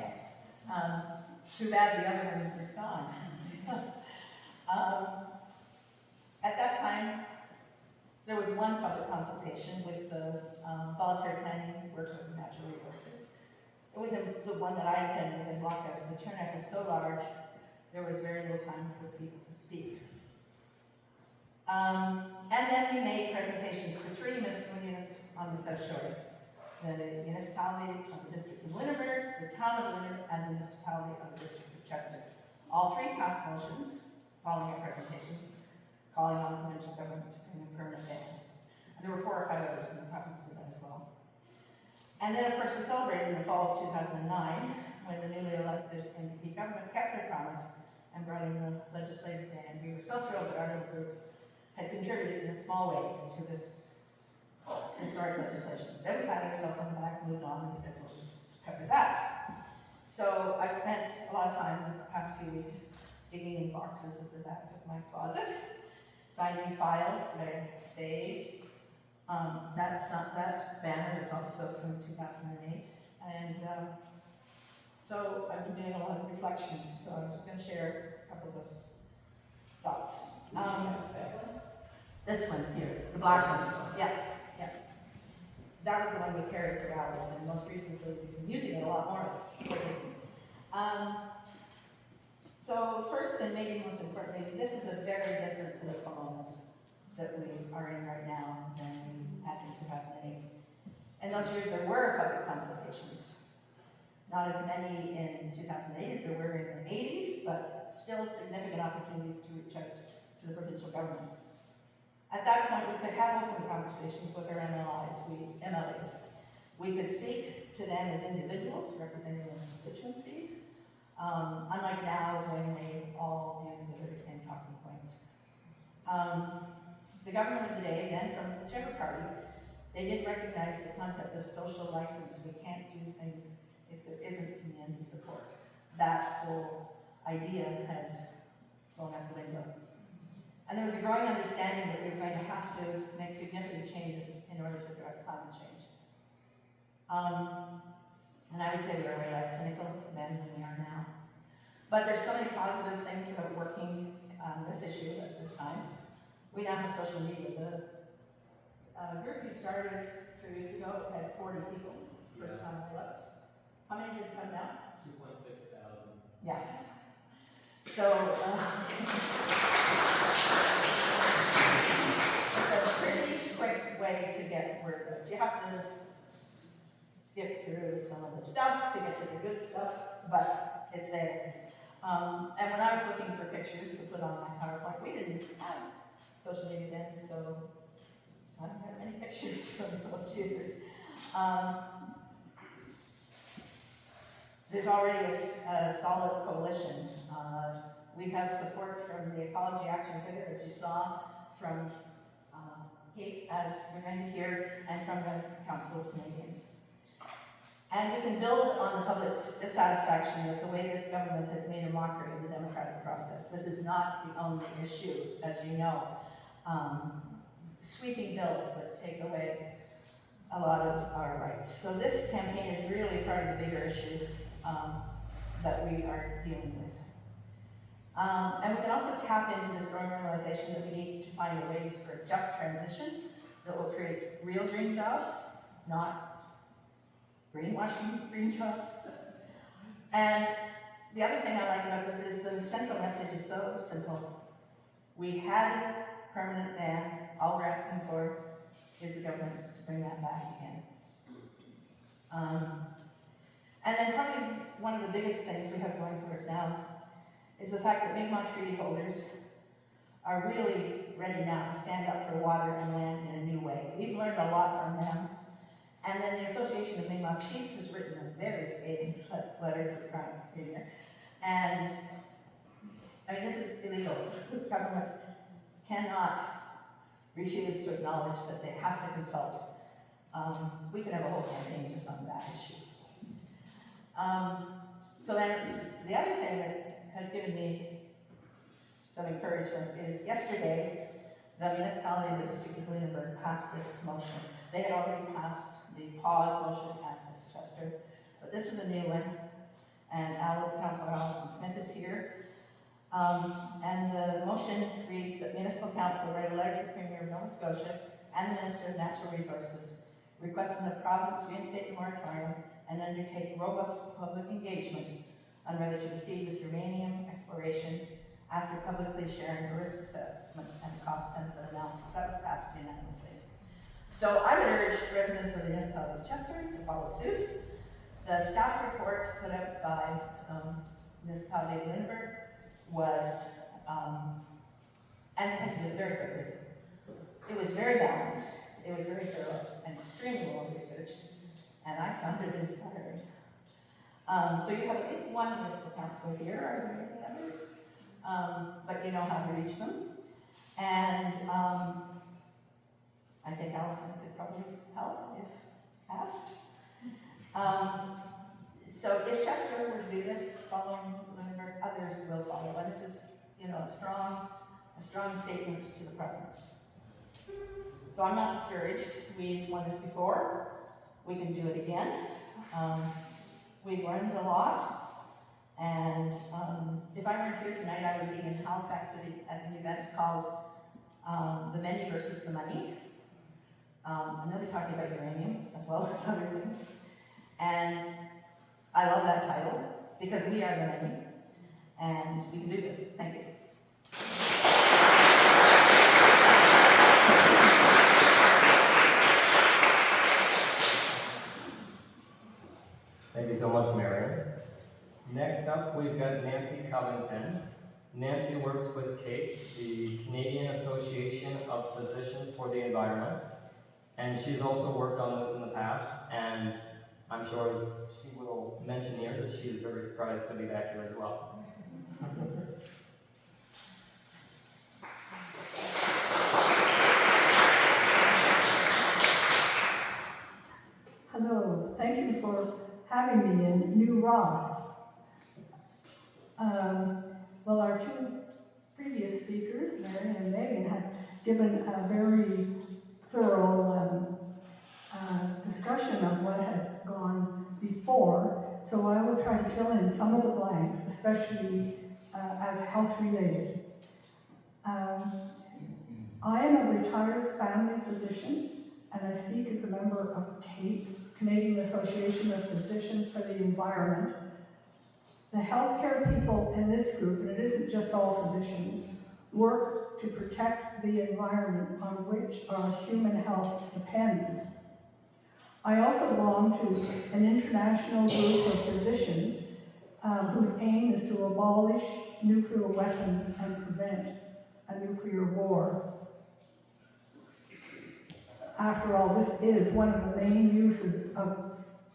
Too bad the other one is gone. At that time, there was one public consultation with the voluntary planning work with natural resources. It was the one that I attended was in Blockhouse. The turnout was so large, there was very little time for people to speak. And then we made presentations to 3 municipal units on the South Shore. The municipality of the District of Lunenburg, the town of Lunenburg, and the municipality of the District of Chester. All 3 passed motions following our presentations, calling on the provincial government to bring a permanent ban. And there were 4 or 5 others in the province who did that as well. And then, of course, we celebrated in the fall of 2009 when the newly elected NDP government kept their promise and brought in the legislative ban. We were so thrilled that our little group had contributed in a small way to this historic legislation. Then we patted ourselves on the back, moved on, and said, we'll cover that. So I've spent a lot of time in the past few weeks digging in boxes at the back of my closet, finding files that are saved. That banner is also from 2008. And so I've been doing a lot of reflection, so I'm just going to share a couple of those thoughts. This one here, the black one. Yeah. That was the one we carried for hours, and most recently we've been using it a lot more. So first, and maybe most importantly, this is a very different political moment that we are in right now than we had in 2008. In those years, there were public consultations. Not as many in 2008 as there were in the 80s, but still significant opportunities to reach out to the provincial government. At that point, we could have open conversations with our MLAs. We could speak to them as individuals representing their constituencies. unlike now when they all use the very same talking points. The government of the day, then from whichever party, they did recognize the concept of social license. We can't do things if there isn't community support. That whole idea has flown out the window. And there was a growing understanding that we were going to have to make significant changes in order to address climate change. And I would say we are way less cynical then than we are now. But there's so many positive things about working on this issue at this time. We now have social media. The group we started 3 years ago had 40 people, first time I looked. How many has come now? 2.6 thousand. Yeah. So, it's a pretty quick way to get word out. You have to skip through some of the stuff to get to the good stuff, but it's there. And when I was looking for pictures to put on my PowerPoint, we didn't have social media then, so I don't have any pictures from those years. There's already a solid coalition. We have support from the Ecology Action Center, as you saw, from Kate, as we're going to hear, and from the Council of Canadians. And we can build on the public's dissatisfaction with the way this government has made a mockery of the democratic process. This is not the only issue, as you know. Sweeping bills that take away a lot of our rights. So this campaign is really part of the bigger issue that we are dealing with. And we can also tap into this growing realization that we need to find ways for just transition that will create real green jobs, not greenwashing green jobs. And the other thing I like about this is the central message is so simple. We had a permanent ban. All we're asking for is the government to bring that back again. And then probably one of the biggest things we have going for us now is the fact that Mi'kmaq treaty holders are really ready now to stand up for water and land in a new way. We've learned a lot from them. And then the Association of Mi'kmaq Chiefs has written a very scathing letter to the Prime Premier. And, I mean, this is illegal. The government cannot refuse to acknowledge that they have to consult. We could have a whole campaign just on that issue. So then, the other thing that has given me some encouragement is yesterday, the municipality of the District of Lunenburg passed this motion. They had already passed the pause motion as Chester, but this is a new one, and Councillor Alison Smith is here. And the motion reads that Municipal Council write a letter to the Premier of Nova Scotia and the Minister of Natural Resources requesting the province reinstate the moratorium and undertake robust public engagement on whether to proceed with uranium exploration after publicly sharing a risk assessment and cost-benefit analysis. That was passed unanimously. So I would urge residents of the municipality of Chester to follow suit. The staff report put out by municipality of Lunenburg was, and they had to do it very quickly. It was very balanced, it was very thorough, and extremely well researched, and I found it inspiring. So you have at least one municipal councillor here. Are there any others? But you know how to reach them. And I think Alison could probably help if asked. So if Chester were to do this following Lunenburg, others will follow. And this is, you know, a strong statement to the province. So I'm not discouraged. We've won this before. We can do it again. We've learned a lot. And if I weren't here tonight, I would be in Halifax at an event called The Many versus the Money. And they'll be talking about uranium as well as other things. And I love that title because we are the many, and we can do this. Thank you. Thank you so much, Marion. Next up, we've got Nancy Covington. Nancy works with CAPE, the Canadian Association of Physicians for the Environment, and she's also worked on this in the past, and I'm sure she will will mention here that she is very surprised to be back here as well. Hello, thank you for having me in New Ross. Well, our two previous speakers, Mary and Megan, have given a very thorough discussion of what has gone before, so I will try to fill in some of the blanks, especially as health related. I am a retired family physician, and I speak as a member of CAPE, Canadian Association of Physicians for the Environment. The healthcare people in this group, and it isn't just all physicians, work to protect the environment on which our human health depends. I also belong to an international group of physicians whose aim is to abolish nuclear weapons and prevent a nuclear war. After all, this is one of the main uses of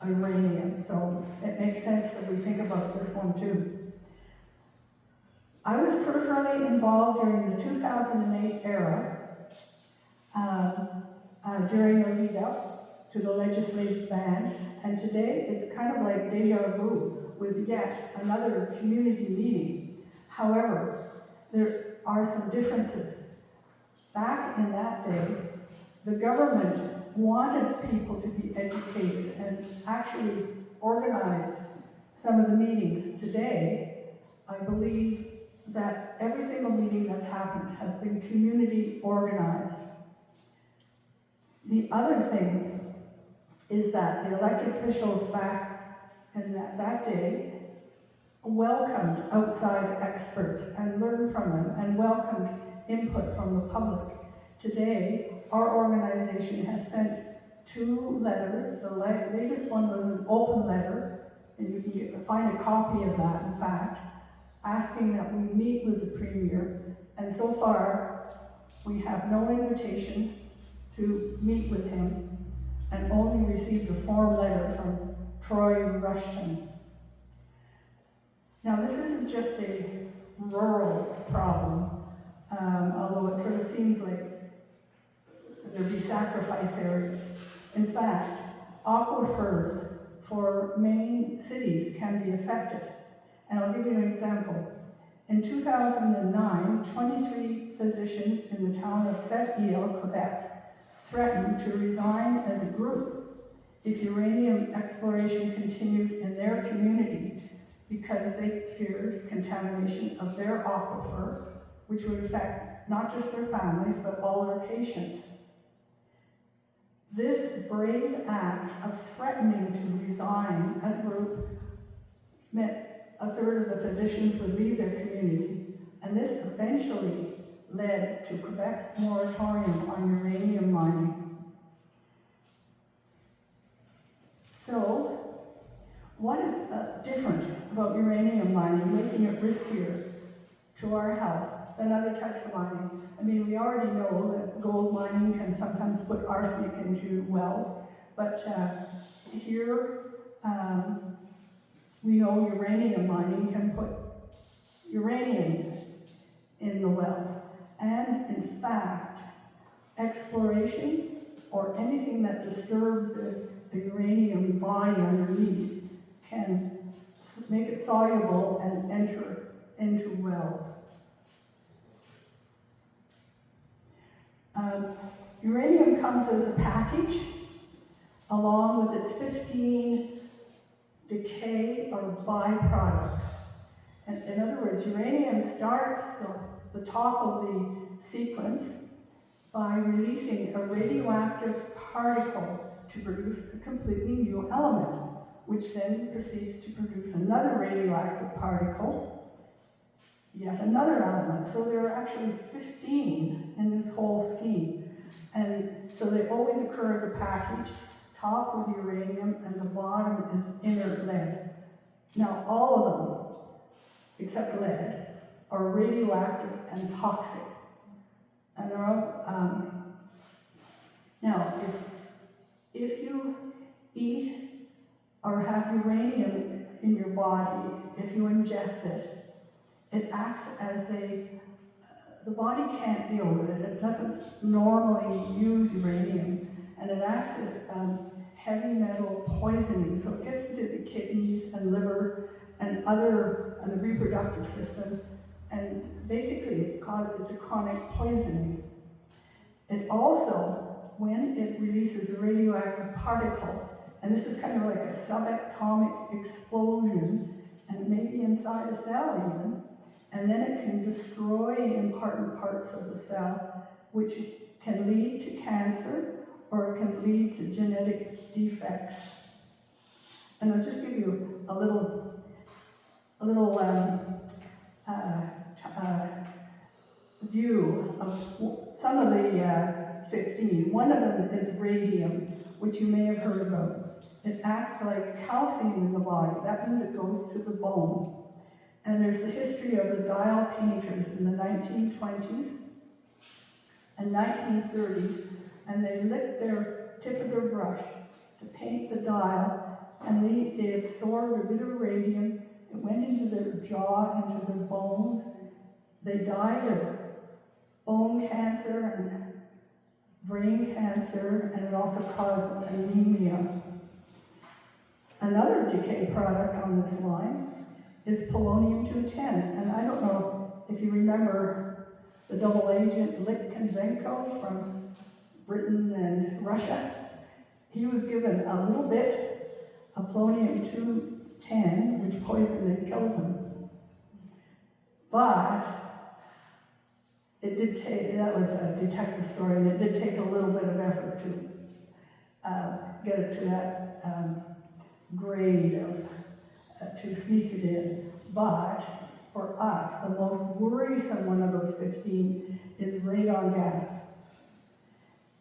uranium, so it makes sense that we think about this one too. I was peripherally involved during the 2008 era, during the lead up to the legislative ban, and today it's kind of like deja vu with yet another community meeting. However, there are some differences. Back in that day, the government wanted people to be educated and actually organize some of the meetings. Today, I believe that every single meeting that's happened has been community organized. The other thing is that the elected officials back in that day welcomed outside experts and learned from them and welcomed input from the public. Today, our organization has sent 2 letters. The latest one was an open letter, and you can find a copy of that, in fact, asking that we meet with the Premier. And so far, we have no invitation to meet with him and only received a form letter from Troy Rushton. Now, this isn't just a rural problem, although it sort of seems like there'd be sacrifice areas. In fact, aquifers for main cities can be affected. And I'll give you an example. In 2009, 23 physicians in the town of Sept-Îles, Quebec, threatened to resign as a group if uranium exploration continued in their community because they feared contamination of their aquifer, which would affect not just their families, but all their patients. This brave act of threatening to resign as a group meant a third of the physicians would leave their community, and this eventually led to Quebec's moratorium on uranium mining. So, what is different about uranium mining, making it riskier to our health than other types of mining? I mean, we already know that gold mining can sometimes put arsenic into wells, but here we know uranium mining can put uranium in the wells. And in fact, exploration or anything that disturbs the uranium body underneath can make it soluble and enter into wells. Uranium comes as a package along with its 15 decay or byproducts. And in other words, uranium starts the top of the sequence by releasing a radioactive particle to produce a completely new element, which then proceeds to produce another radioactive particle, yet another element. So there are actually 15 in this whole scheme. And so they always occur as a package, top with uranium and the bottom is inert lead. Now all of them, except lead, are radioactive and toxic. And now, if you eat or have uranium in your body, if you ingest it, it acts as the body can't deal with it. It doesn't normally use uranium, and it acts as heavy metal poisoning. So it gets into the kidneys and liver and the reproductive system, and basically it's a chronic poisoning. It also, when it releases a radioactive particle, and this is kind of like a subatomic explosion, and maybe inside a cell even, and then it can destroy important parts of the cell, which can lead to cancer, or it can lead to genetic defects. And I'll just give you a little view of some of the 15. One of them is radium, which you may have heard about. It acts like calcium in the body. That means it goes to the bone. And there's the history of the dial painters in the 1920s and 1930s, and they licked their tip of their brush to paint the dial, and they absorbed a bit of radium. It went into their jaw, into their bones. They died of bone cancer and brain cancer, and it also caused anemia. Another decay product on this line is polonium-210, and I don't know if you remember the double agent Litvinenko from Britain and Russia. He was given a little bit of polonium-210, which poisoned and killed him. But it did take, that was a detective story, and it did take a little bit of effort to get it to that grade of, to sneak it in. But for us, the most worrisome one of those 15 is radon gas.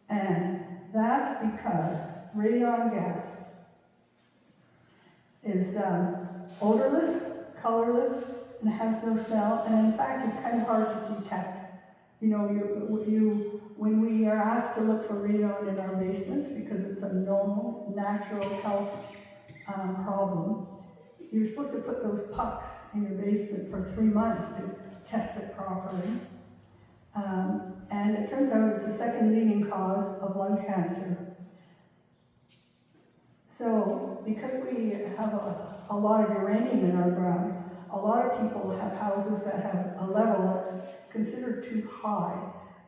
And that's because radon gas is odorless, colorless, and has no smell, and in fact is kind of hard to detect. You know, when we are asked to look for radon in our basements, because it's a normal, natural health problem, you're supposed to put those pucks in your basement for 3 months to test it properly. And it turns out it's the second leading cause of lung cancer. So, because we have a lot of uranium in our ground, a lot of people have houses that have a level that's considered too high,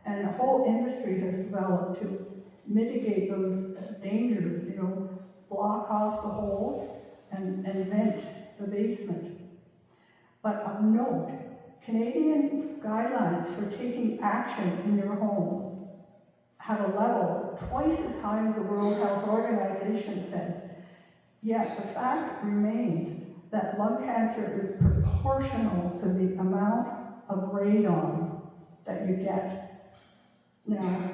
and a whole industry has developed to mitigate those dangers, you know, block off the holes and vent the basement. But of note, Canadian guidelines for taking action in your home have a level twice as high as the World Health Organization says. Yet the fact remains that lung cancer is proportional to the amount of radon that you get. Now,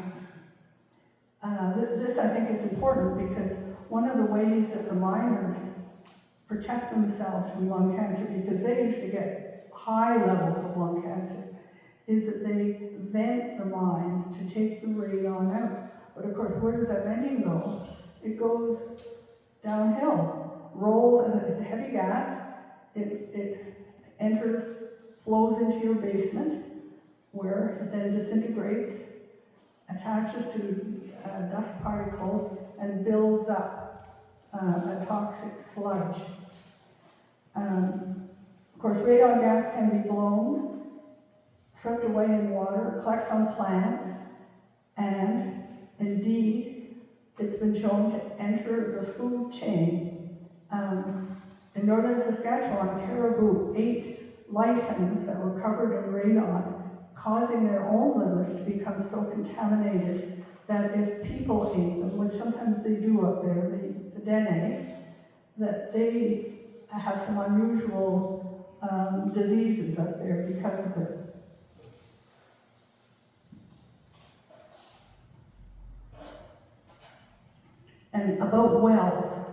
this I think is important, because one of the ways that the miners protect themselves from lung cancer, because they used to get high levels of lung cancer, is that they vent the mines to take the radon out. But of course, where does that venting go? It goes downhill, rolls, and it's a heavy gas. It enters, flows into your basement, where it then disintegrates, attaches to dust particles, and builds up a toxic sludge. Of course, radon gas can be blown, swept away in water, collects on plants, and indeed, it's been shown to enter the food chain. In northern Saskatchewan, caribou ate lichens that were covered in radon, causing their own livers to become so contaminated that if people ate them, which sometimes they do up there, the Dene, that they have some unusual diseases up there because of it. And about wells,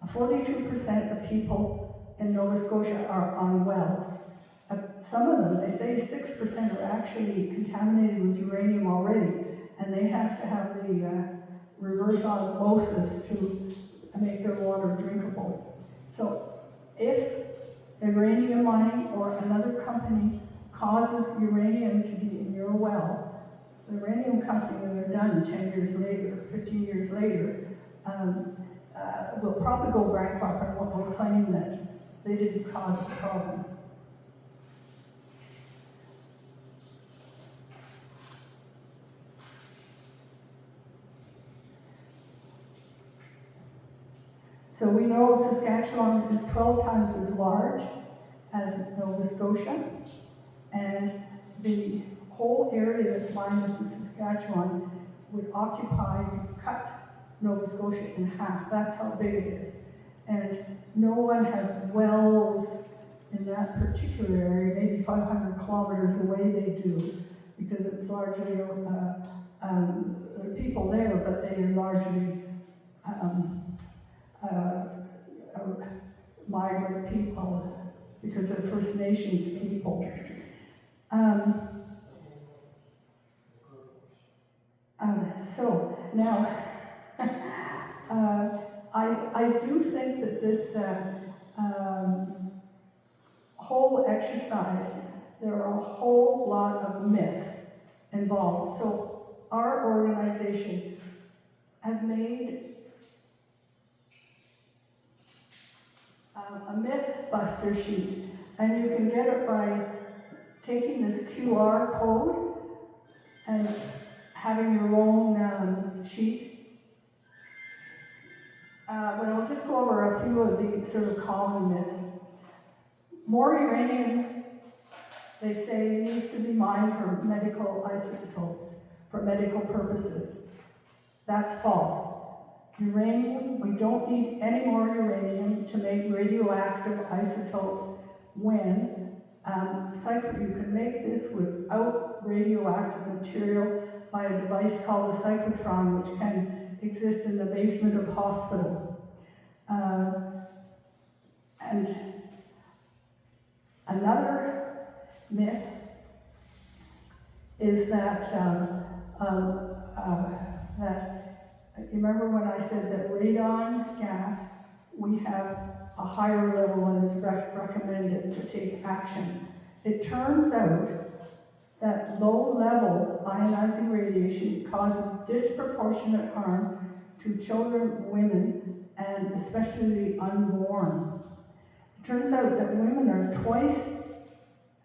42% of people in Nova Scotia are on wells. Some of them, they say 6% are actually contaminated with uranium already, and they have to have the reverse osmosis to make their water drinkable. So if uranium mining or another company causes uranium to be in your well, the uranium company, when they're done 10 years later, 15 years later, will probably go bankrupt and will claim that they didn't cause the problem. So we know Saskatchewan is 12 times as large as Nova Scotia, and the whole area that's lined with the Saskatchewan would occupy, cut Nova Scotia in half. That's how big it is. And no one has wells in that particular area, maybe 500 kilometers away they do, because it's largely, there are people there, but they are largely migrant people, because they're First Nations people. So now, I do think that this whole exercise, there are a whole lot of myths involved. So our organization has made a myth-buster sheet, and you can get it by taking this QR code and having your own sheet. But I'll just go over a few of the sort of common myths. More uranium, they say, needs to be mined for medical isotopes, for medical purposes. That's false. Uranium, we don't need any more uranium to make radioactive isotopes when you can make this without radioactive material by a device called a cyclotron, which can exist in the basement of hospital. And another myth is that you remember when I said that radon gas, we have a higher level and is recommended to take action. It turns out that low-level ionizing radiation causes disproportionate harm to children, women, and especially the unborn. It turns out that women are twice,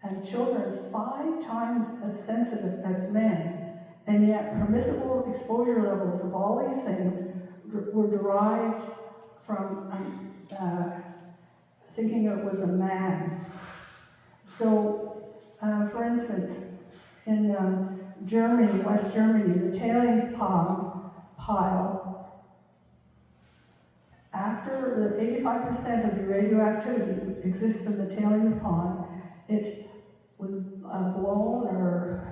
and children 5 times as sensitive as men, and yet permissible exposure levels of all these things were derived from thinking it was a man. So, for instance, in Germany, West Germany, the tailings pile, after the 85% of the radioactivity exists in the tailings pond, it was blown or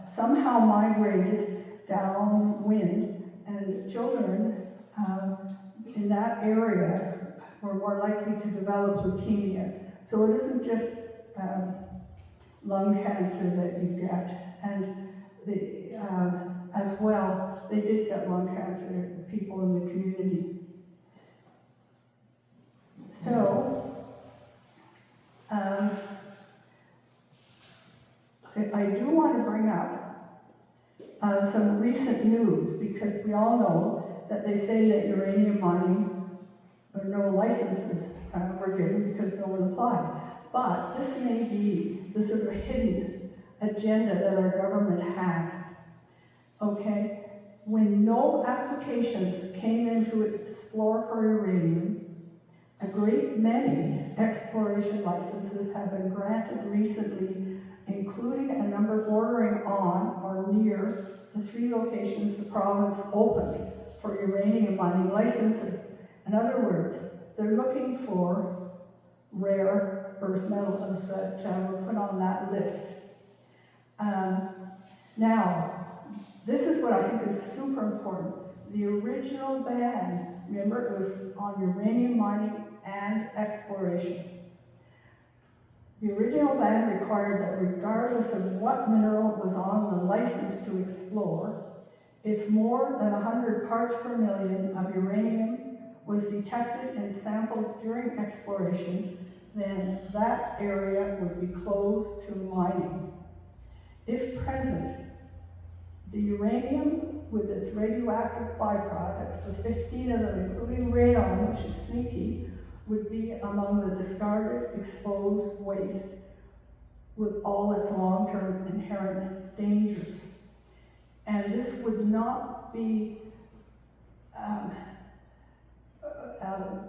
somehow migrated downwind, and children in that area were more likely to develop leukemia. So it isn't just lung cancer that you get, and as well, they did get lung cancer, the people in the community. So, I do want to bring up some recent news, because we all know that they say that uranium mining, there are no licenses were given because no one applied. But this may be the sort of hidden agenda that our government had. Okay? When no applications came in to explore for uranium, a great many exploration licenses have been granted recently, including a number bordering on or near the 3 locations the province opened for uranium mining licenses. In other words, they're looking for rare earth metals that were put on that list. Now, this is what I think is super important. The original ban, remember, it was on uranium mining and exploration. The original ban required that regardless of what mineral was on the license to explore, if more than 100 parts per million of uranium was detected in samples during exploration, then that area would be closed to mining. If present, the uranium with its radioactive byproducts, the 15 of them, including radon, which is sneaky, would be among the discarded exposed waste with all its long-term inherent dangers. And this would not be,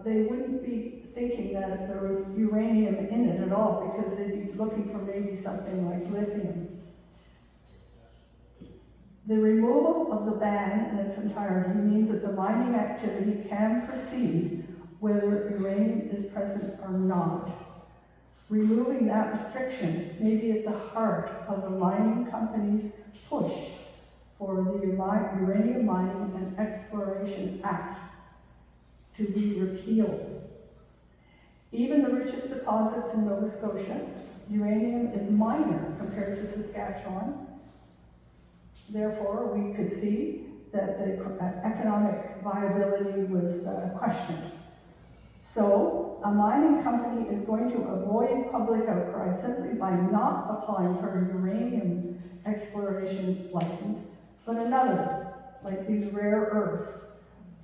they wouldn't be thinking that there was uranium in it at all, because they'd be looking for maybe something like lithium. The removal of the ban in its entirety means that the mining activity can proceed whether uranium is present or not. Removing that restriction may be at the heart of the mining company's push for the Uranium Mining and Exploration Act to be repealed. Even the richest deposits in Nova Scotia, uranium is minor compared to Saskatchewan. Therefore, we could see that the economic viability was questioned. So, a mining company is going to avoid public outcry simply by not applying for a uranium exploration license, but another, like these rare earths.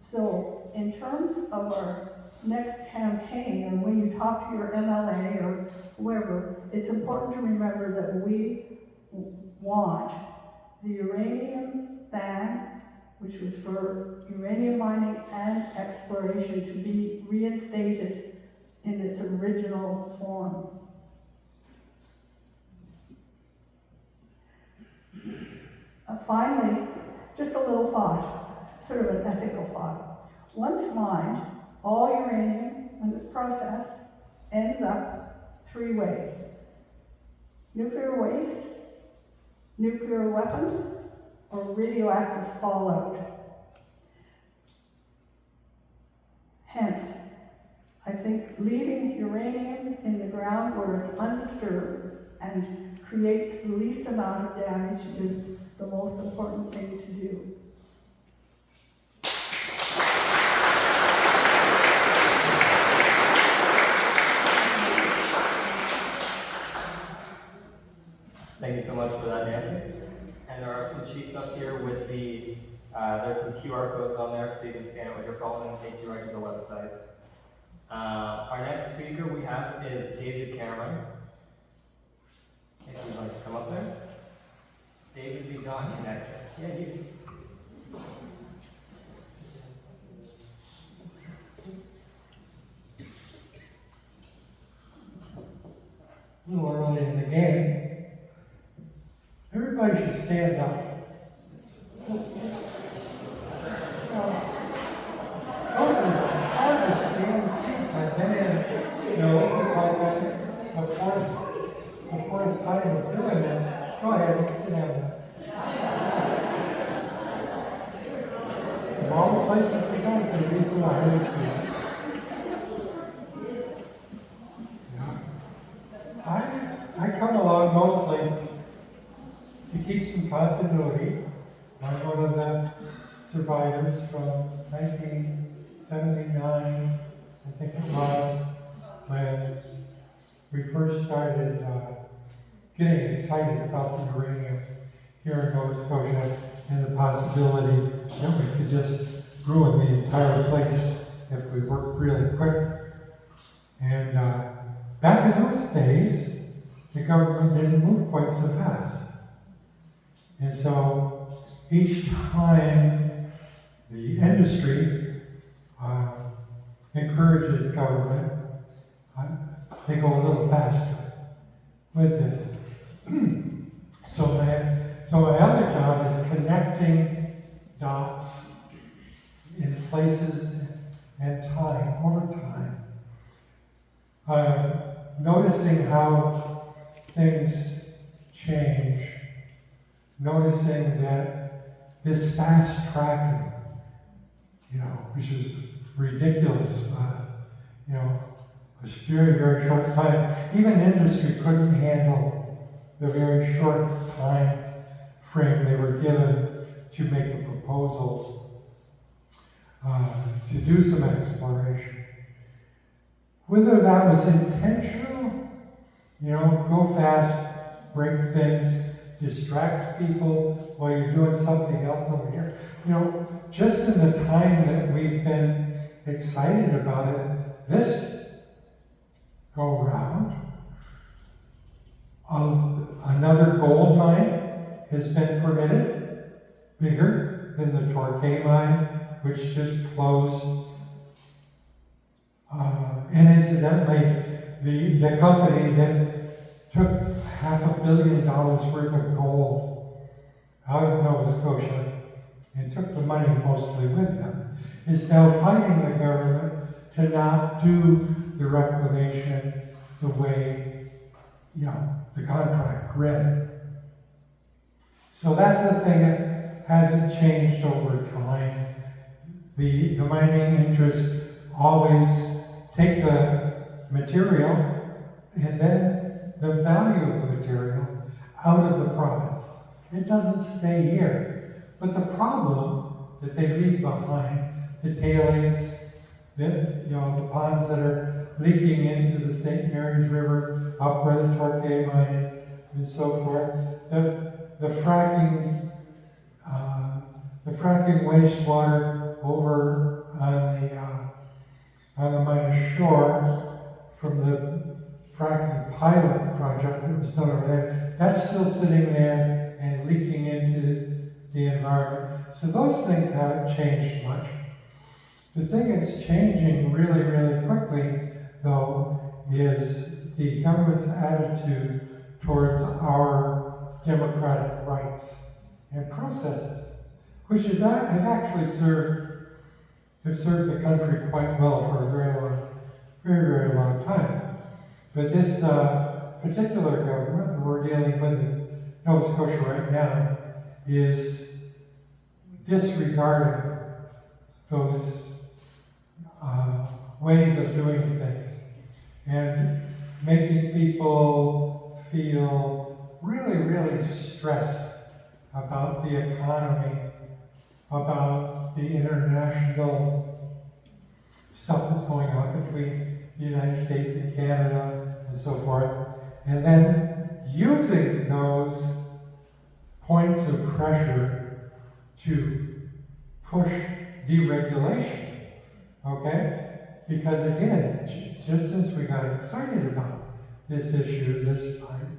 So, in terms of our next campaign, and when you talk to your MLA or whoever, it's important to remember that we want the uranium ban, which was for uranium mining and exploration, to be reinstated in its original form. Finally, just a little thought, sort of an ethical thought. Once mined, all uranium, when it's processed, ends up three ways: nuclear waste, nuclear weapons, or radioactive fallout. Hence, I think leaving uranium in the ground where it's undisturbed and creates the least amount of damage is the most important thing to do. Thank you so much for that, Nancy. And there are some sheets up here with the, there's some QR codes on there so you can scan it with your phone and it takes you right to the websites. Our next speaker we have is David Cameron. If you'd like to come up there. David, be gone connected. Yeah, you. A little early in the game. Everybody should stand up. Those are the hardest damn seats I've been in. You know, this is like the fourth time of doing this. Go ahead, sit down. Of all the places we go to, these are the hardest seats. I come along mostly to keep some continuity. I'm one of the survivors from 1979, I think it was, when we first started getting excited about the uranium here in Nova Scotia and the possibility that we could just ruin the entire place if we worked really quick. And back in those days, the government didn't move quite so fast. And so each time the industry encourages government, they go a little faster with this. So my other job is connecting dots in places and time, over time. Noticing how things change, noticing that this fast tracking, which is ridiculous, a very, very short time. Even industry couldn't handle the very short time frame they were given to make a proposal. to do some exploration. Whether that was intentional, go fast, break things, distract people while you're doing something else over here. Just in the time that we've been excited about it, this go round, another gold mine has been permitted, bigger than the Torquay mine, which just closed. And incidentally, the company that took $500 million worth of gold out of Nova Scotia and took the money mostly with them is now fighting the government to not do the reclamation the way, the contract read. So that's the thing that hasn't changed over time. The mining interests always take the material and then the value of the material out of the province. It doesn't stay here. But the problem that they leave behind, the tailings, the ponds that are leaking into the St. Mary's River, up where the Torquay mine is, and so forth, the fracking wastewater over on the Minas shore from the fracking pilot project that was done over there, that's still sitting there and leaking into the environment. So those things haven't changed much. The thing that's changing really, really quickly, though, is the government's attitude towards our democratic rights and processes, which have actually served the country quite well for a very, very long time. But this particular government that we're dealing with in Nova Scotia right now is disregarding those ways of doing things and making people feel really, really stressed about the economy, about the international stuff that's going on between the United States and Canada and so forth, and then using those points of pressure to push deregulation, okay? Because again, just since we got excited about this issue this time,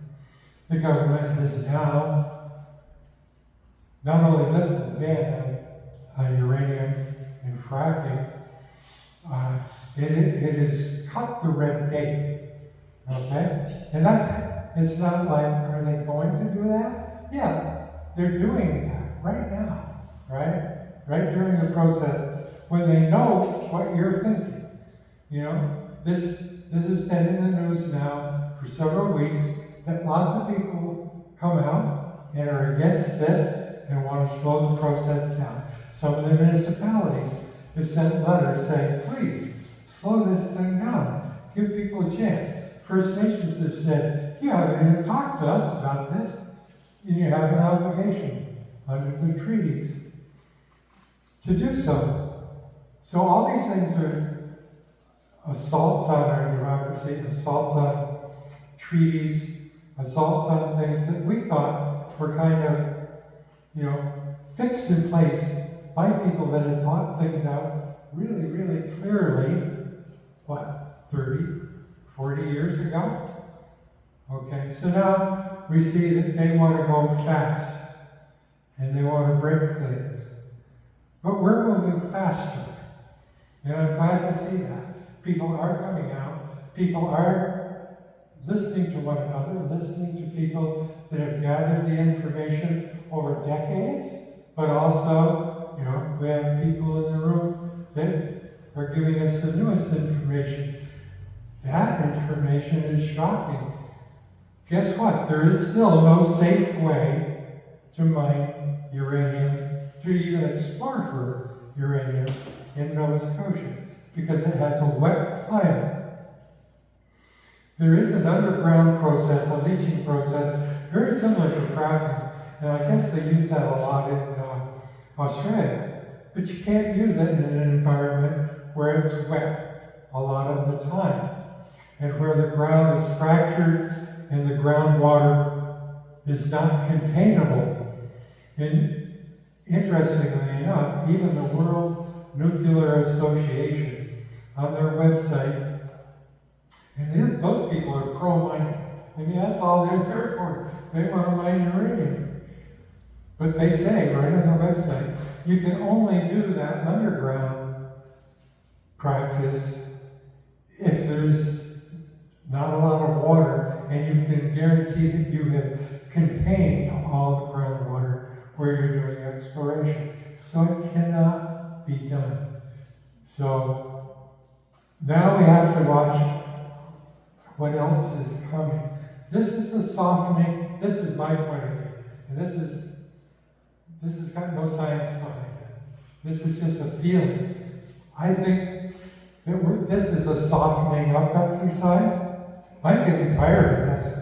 the government has now not only lifted the ban on uranium and fracking, it has cut the red tape, okay? And it's not like, are they going to do that? Yeah, they're doing that right now, right? Right during the process, when they know what you're thinking. This has been in the news now for several weeks, that lots of people come out and are against this and want to slow the process down. Some of the municipalities have sent letters saying, please, slow this thing down. Give people a chance. First Nations have said, yeah, you talk to us about this, and you have an obligation under the treaties to do so. So all these things are assaults on our democracy, assaults on treaties, assaults on things that we thought were kind of, fixed in place by people that had thought things out really, really clearly, 30, 40 years ago? Okay, so now we see that they want to go fast, and they want to break things. But we're moving faster, and I'm glad to see that. People are coming out, people are listening to one another, listening to people that have gathered the information over decades, but also, we have people in the room that are giving us the newest information. That information is shocking. Guess what? There is still no safe way to mine uranium, to even explore for uranium in Nova Scotia, because it has a wet climate. There is an underground process, a leaching process, very similar to fracking, and I guess they use that a lot in Australia. but you can't use it in an environment where it's wet a lot of the time, and where the ground is fractured and the groundwater is not containable. And interestingly enough, even the World Nuclear Association on their website, and those people are pro-mining. I mean, that's all they're there for. They want to mine uranium. But they say right on their website, you can only do that underground practice if there's not a lot of water, and you can guarantee that you have contained all the groundwater where you're doing exploration. So it cannot be done. So now we have to watch what else is coming. This is a softening. This is my point of view, and this has got no science behind it. This is just a feeling. I think that this is a softening up exercise. I'm getting tired of this.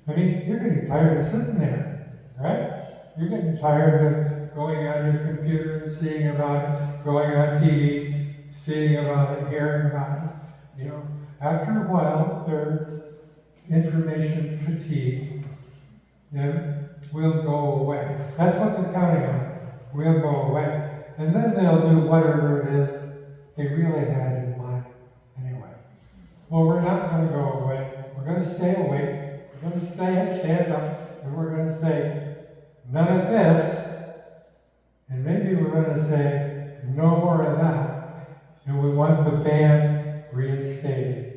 I mean, you're getting tired of sitting there, right? You're getting tired of going on your computer and seeing about it, going on TV, seeing about it, hearing about it. You know, after a while, there's information fatigue, and will go away. That's what they're counting on. Will go away. And then they'll do whatever it is they really had in mind anyway. Well, we're not going to go away. We're going to stay awake. We're going to stand up, and we're going to say, none of this, and maybe we're going to say, no more of that, and we want the ban reinstated.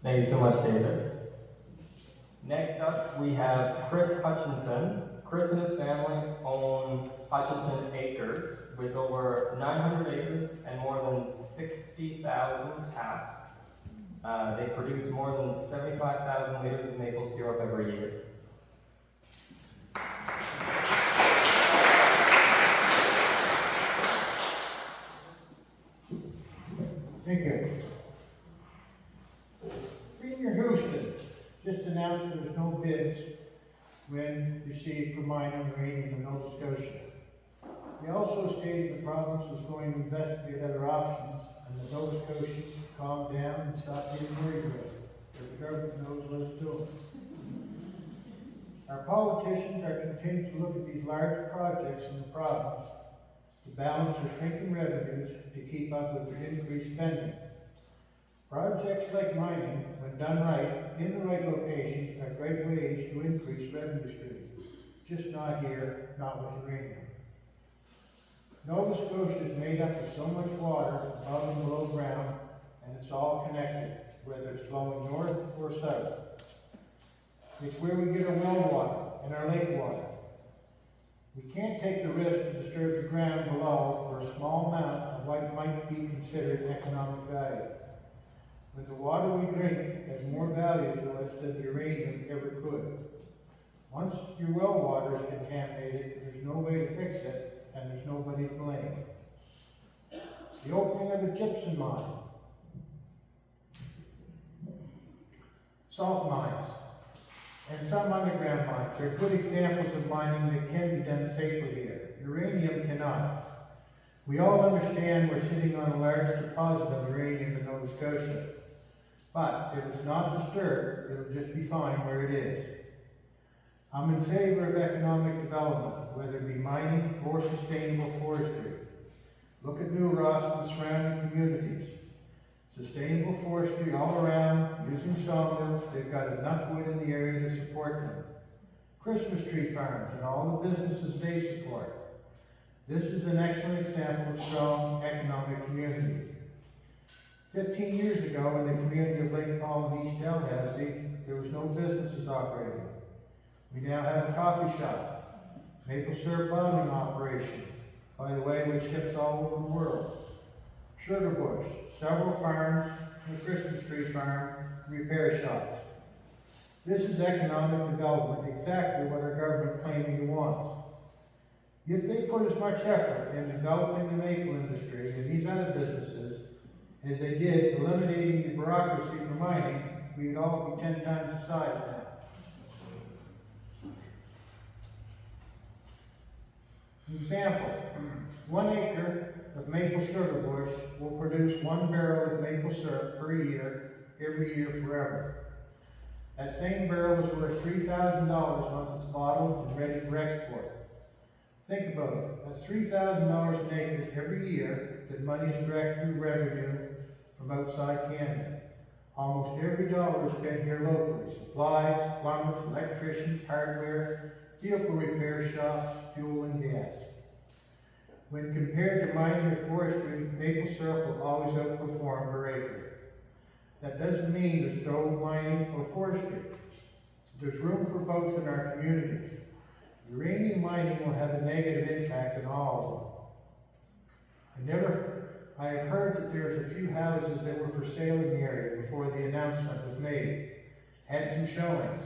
Thank you so much, David. Next up, we have Chris Hutchinson. Chris and his family own Hutchinson Acres with over 900 acres and more than 60,000 taps. They produce more than 75,000 liters of maple syrup every year. Thank you. Premier Houston just announced there was no bids when received for mining uranium in Nova Scotia. He also stated the province was going to investigate other options, and the Nova Scotians calmed down and stopped getting worried about it, because the government knows what it's doing. Our politicians are continuing to look at these large projects in the province to balance their shrinking revenues to keep up with their increased spending. Projects like mining, when done right, in the right locations, are great ways to increase revenue streams. Just not here, not with uranium. Nova Scotia is made up of so much water above and below ground, and it's all connected, whether it's flowing north or south. It's where we get our well water and our lake water. We can't take the risk to disturb the ground below for a small amount of what might be considered economic value. But the water we drink has more value to us than the uranium ever could. Once your well water is contaminated, there's no way to fix it, and there's nobody to blame. The opening of a gypsum mine, salt mines, and some underground mines are good examples of mining that can be done safely here. Uranium cannot. We all understand we're sitting on a large deposit of uranium in Nova Scotia. But if it's not disturbed, it'll just be fine where it is. I'm in favor of economic development, whether it be mining or sustainable forestry. Look at New Ross and the surrounding communities. Sustainable forestry all around, using sawmills, they've got enough wood in the area to support them. Christmas tree farms and all the businesses they support. This is an excellent example of strong economic community. 15 years ago, in the community of Lake Paul and East Dalhousie, there was no businesses operating. We now have a coffee shop, maple syrup bottling operation, by the way, with ships all over the world. Sugar bush, several farms, and a Christmas tree farm, repair shops. This is economic development, exactly what our government claiming it wants. If they put as much effort in developing the maple industry and these other businesses, as they did, eliminating the bureaucracy for mining, we would all be 10 times the size now. Example, 1 acre of maple sugar bush will produce 1 barrel of maple syrup per year, every year forever. That same barrel is worth $3,000 once it's bottled and ready for export. Think about it, that's $3,000 an acre every year that money is direct through revenue from outside Canada. Almost every dollar is spent here locally. Supplies, plumbers, electricians, hardware, vehicle repair shops, fuel and gas. When compared to mining or forestry, maple syrup will always outperform per acre. That doesn't mean there's no mining or forestry. There's room for both in our communities. Uranium mining will have a negative impact on all of them. I have heard that there's a few houses that were for sale in the area before the announcement was made. Had some showings.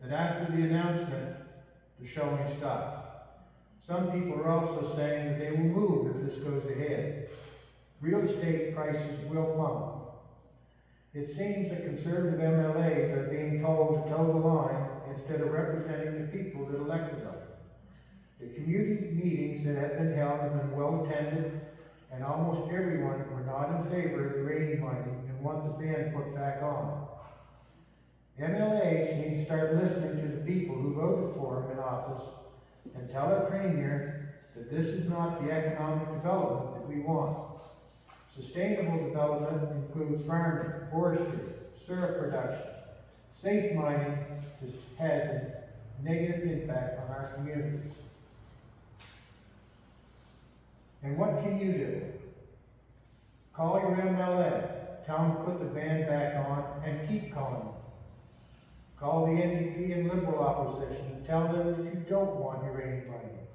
That after the announcement, the showing stopped. Some people are also saying that they will move if this goes ahead. Real estate prices will plummet. It seems that conservative MLAs are being told to toe the line instead of representing the people that elected them. The community meetings that have been held have been well attended, and almost everyone were not in favor of uranium mining and want the ban put back on. MLAs need to start listening to the people who voted for them in office and tell our Premier that this is not the economic development that we want. Sustainable development includes farming, forestry, syrup production. Safe mining has a negative impact on our communities. And what can you do? Call your MLA, tell them to put the ban back on, and keep calling them. Call the NDP and Liberal opposition and tell them that you don't want uranium mining.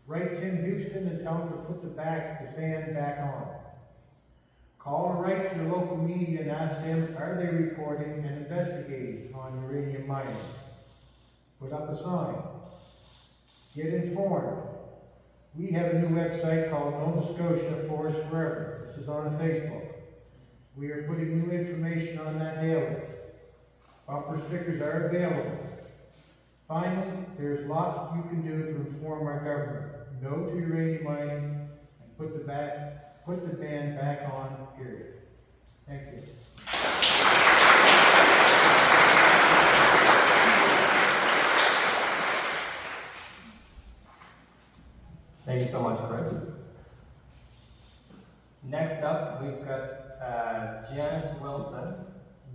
Write Tim Houston and tell him to put the ban back on. Call or write to your local media and ask them, are they reporting and investigating on uranium mining? Put up a sign. Get informed. We have a new website called Nova Scotia Forest Forever. This is on Facebook. We are putting new information on that daily. Bumper stickers are available. Finally, there's lots you can do to inform our government. No to uranium mining and put the ban back on, period. Thank you. Thank you so much, Chris. Next up, we've got Janice Wilson.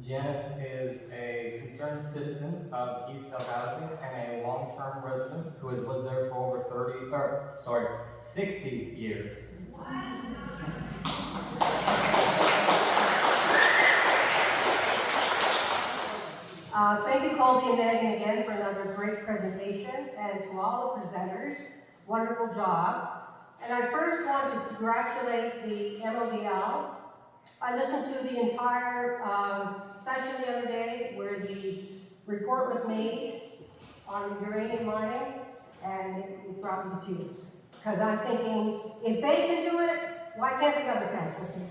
Janice is a concerned citizen of East Housing and a long-term resident who has lived there for over 60 years. Thank you, Colby and Megan, again for another great presentation, and to all the presenters, wonderful job. And I first want to congratulate the MODL. I listened to the entire session the other day where the report was made on uranium mining, and it brought me to tears. Because I'm thinking, if they can do it, why can't the other councils do it?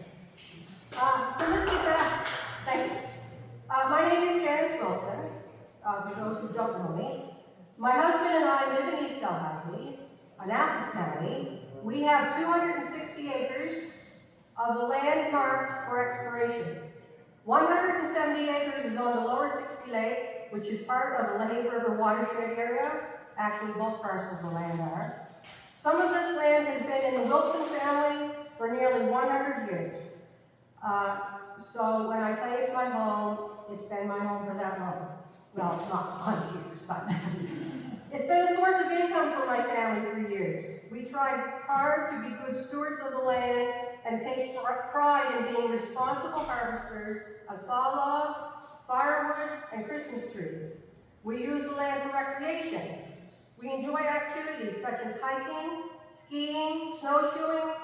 So let's get back. Thank you. My name is Janice Wilson, for those who don't know me. My husband and I live in East Delhousie, Annapolis County. We have 260 acres of the land marked for exploration. 170 acres is on the lower 60 Lake, which is part of the Lake River watershed area. Actually, both parcels of land are. Some of this land has been in the Wilson family for nearly 100 years. So when I say it's my home, it's been my home for that long. Well, not 100 years, but it's been a source of income for my family for years. We tried hard to be good stewards of the land and take pride in being responsible harvesters of saw logs, firewood, and Christmas trees. We use the land for recreation. We enjoy activities such as hiking, skiing, snowshoeing,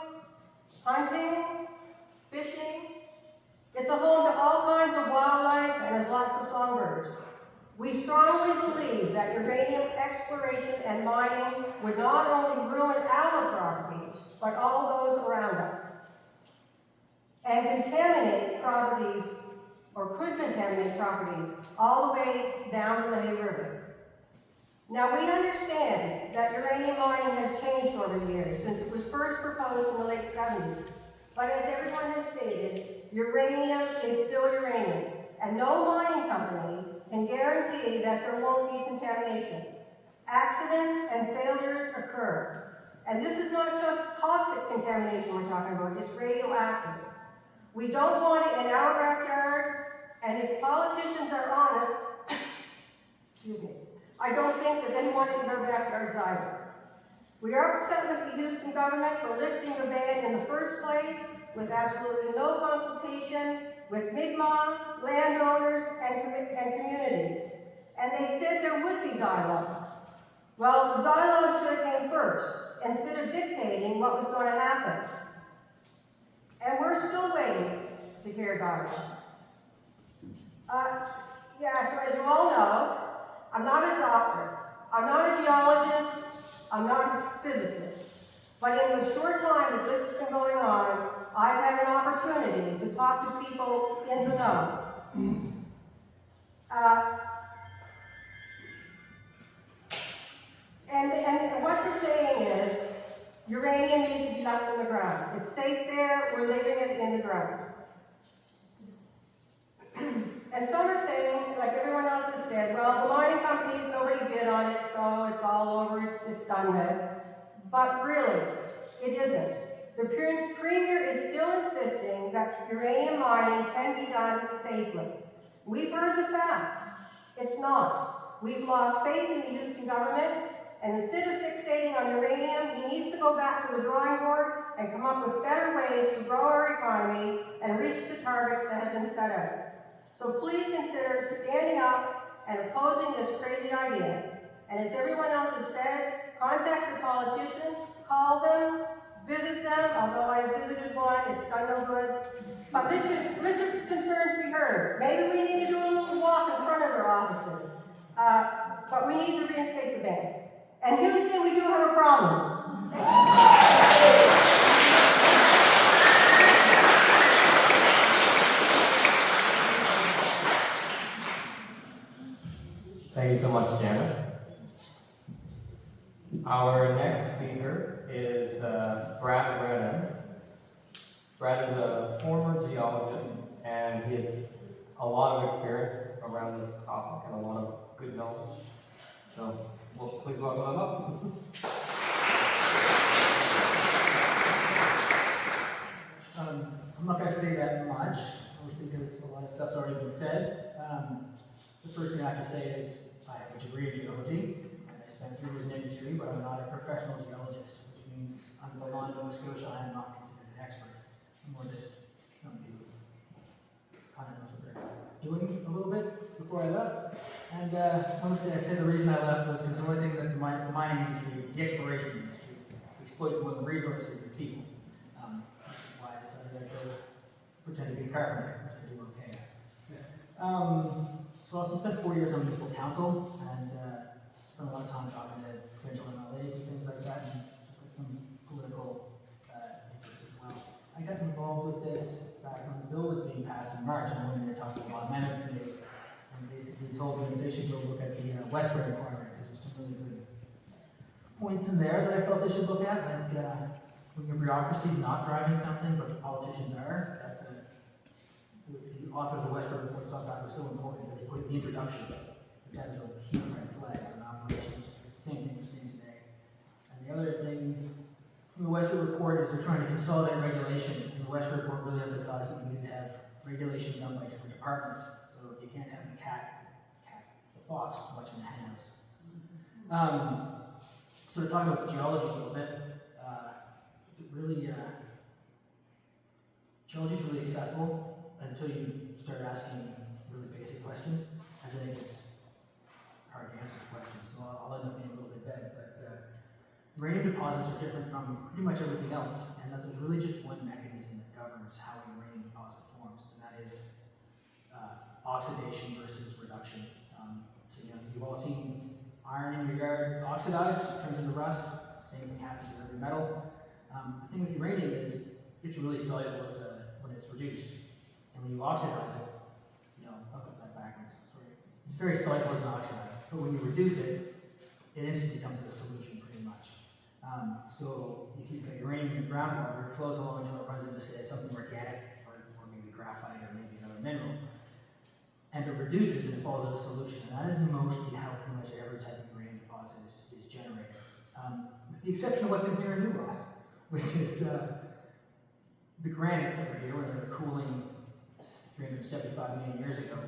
hunting, fishing. It's a home to all kinds of wildlife and has lots of songbirds. We strongly believe that uranium exploration and mining would not only ruin our property, but all those around us. and contaminate properties, or could contaminate properties, all the way down the Hay River. Now, we understand that uranium mining has changed over the years since it was first proposed in the late 70s. But as everyone has stated, uranium is still uranium, and no mining company can guarantee that there won't be contamination. Accidents and failures occur. And this is not just toxic contamination we're talking about, it's radioactive. We don't want it in our backyard, and if politicians are honest, excuse me, I don't think that they want it in their backyards either. We are upset with the Houston government for lifting the ban in the first place with absolutely no consultation with Mi'kmaq, landowners, and communities. And they said there would be dialogue. Well, the dialogue should have came first, instead of dictating what was going to happen. And we're still waiting to hear dialogue. So as you all know, I'm not a doctor, I'm not a geologist, I'm not a physicist. But in the short time that this has been going on, I've had an opportunity to talk to people in the know. And what they're saying is, uranium needs to be left in the ground. It's safe there, we're leaving it in the ground. And some are saying, like everyone else has said, well, the mining companies, nobody bid on it, so it's all over, it's done with. But really, it isn't. The Premier is still insisting that uranium mining can be done safely. We've heard the facts. It's not. We've lost faith in the Houston government, and instead of fixating on uranium, he needs to go back to the drawing board and come up with better ways to grow our economy and reach the targets that have been set out. So please consider standing up and opposing this crazy idea. And as everyone else has said, contact your politicians, call them, visit them, although I visited one, it's done no good. But let your concerns be heard. Maybe we need to do a little walk in front of their offices. But we need to reinstate the ban. And Houston, we do have a problem. Thank you so much, Janice. Our next speaker is Brad Brennan. Brad is a former geologist, and he has a lot of experience around this topic and a lot of good knowledge. So, please welcome him up. I'm not going to say that much, mostly because a lot of stuff's already been said. The first thing I have to say is I have a degree in geology, and I spent 3 years in industry, but I'm not a professional geologist, which means under the law in Nova Scotia, I am not considered an expert. I'm more just somebody who kind of knows what they're doing a little bit before I left. And honestly, I said the reason I left was because the only thing that the mining industry, the exploration industry, exploits more than resources is people. Which is why I decided I'd go pretend to be a carpenter, which I do okay at. So I also spent 4 years on municipal council, and spent a lot of time talking to provincial MLAs and things like that, and some political interest as well. I got involved with this back when the bill was being passed in March, and I went in there talking to law amendments committee, and basically told me that they should go look at the Westbury requirement, because there's some really good points in there that I felt they should look at, like when your bureaucracy is not driving something, but the politicians are. That's the author of the Westbury report thought that was so important that they put in the introduction. That was a huge red flag on operations, just the same thing we're seeing today. And the other thing from the Westbury report is they're trying to consolidate regulation, and the Westbury report really emphasized that we need to have regulation done by different departments, so you can't have the fox watching the henhouse. So to talk about geology a little bit, geology is really accessible until you start asking really basic questions. I think it's hard to answer the questions, so I'll end up being a little bit vague. But uranium deposits are different from pretty much everything else, and that there's really just one mechanism that governs how a uranium deposit forms, and that is oxidation versus reduction. You've all seen iron in your yard oxidize, turns into rust. Same thing happens with every metal. The thing with uranium is it's really soluble as a, what when it's reduced. And when you oxidize it, I'll put that backwards, sorry. It's very soluble as an oxide, but when you reduce it, it instantly comes to a solution pretty much. So if you've got uranium in the groundwater, it flows along until it runs into, say, something organic, or maybe graphite, or maybe another mineral, and it reduces and it falls into a solution. And that is mostly how pretty much every type of uranium deposit is generated. With the exception of what's in here in New Ross, which is the granites that were here when they were cooling 375 million years ago.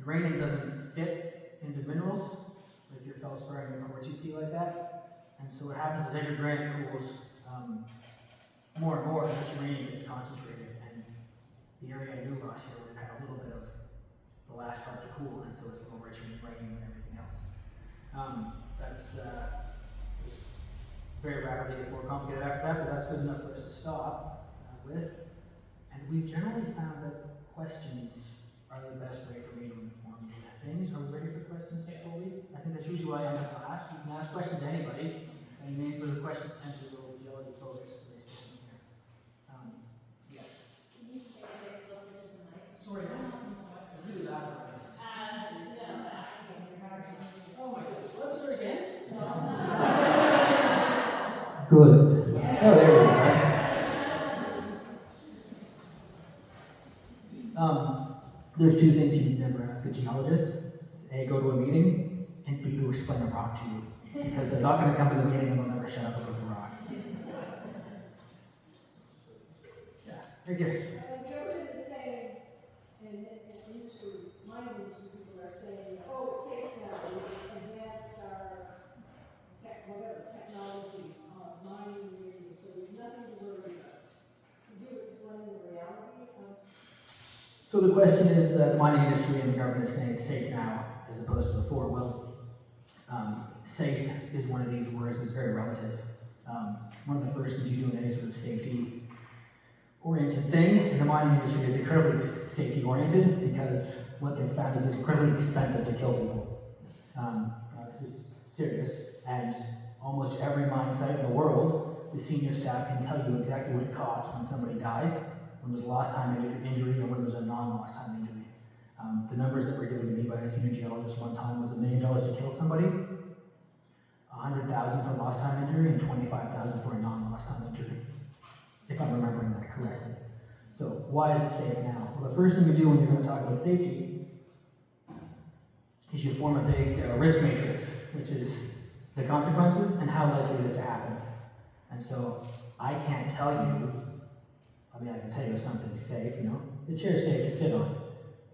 Uranium doesn't fit into minerals, like your feldspar and your quartz you see like that. And so what happens is as your granite cools more and more, this uranium gets concentrated. And the area in New Ross here, we've had a little bit of the last part to cool, and so it's more rich in uranium and everything else. That's just very rapidly gets more complicated after that, but that's good enough for us to stop with. And we've generally found that questions are the best way for me to inform you of things. Are we ready for questions, Colby? I think that's usually why I end up last. You can ask questions to anybody. Any names where the questions tend to go geology focused, they stay in here. Yeah. Can you stay a bit closer to the mic? Sorry, it's really loud. No, I can't. Oh my goodness, let's start again? Good. Oh, there we go. There's two things you never ask a geologist. It's A, go to a meeting, and B, to explain a rock to you. Because they're not going to come to the meeting and they'll never shut up about the rock. Yeah, right here. The government is saying, and industry, mining industry people are saying, oh, it's safe now, we've advanced our technology of mining uranium, so there's nothing to worry about. Could you explain the reality of? So the question is, the mining industry and the government is saying it's safe now, as opposed to before. Well, safe is one of these words that's very relative. One of the first things you do in any sort of safety-oriented thing in the mining industry is incredibly safety-oriented, because what they've found is it's incredibly expensive to kill people. This is serious, and almost every mine site in the world, the senior staff can tell you exactly what it costs when somebody dies, when there's lost time injury, and when there's a non-lost time injury. The numbers that were given to me by a senior geologist one time was $1 million to kill somebody, $100,000 for lost time injury, and $25,000 for a non-lost time injury, if I'm remembering that correctly. So why is it safe now? Well, the first thing you do when you're going to talk about safety is you form a big risk matrix, which is the consequences and how likely it is to happen. And so I can't tell you, I mean, I can tell you if something's safe, the chair is safe to sit on.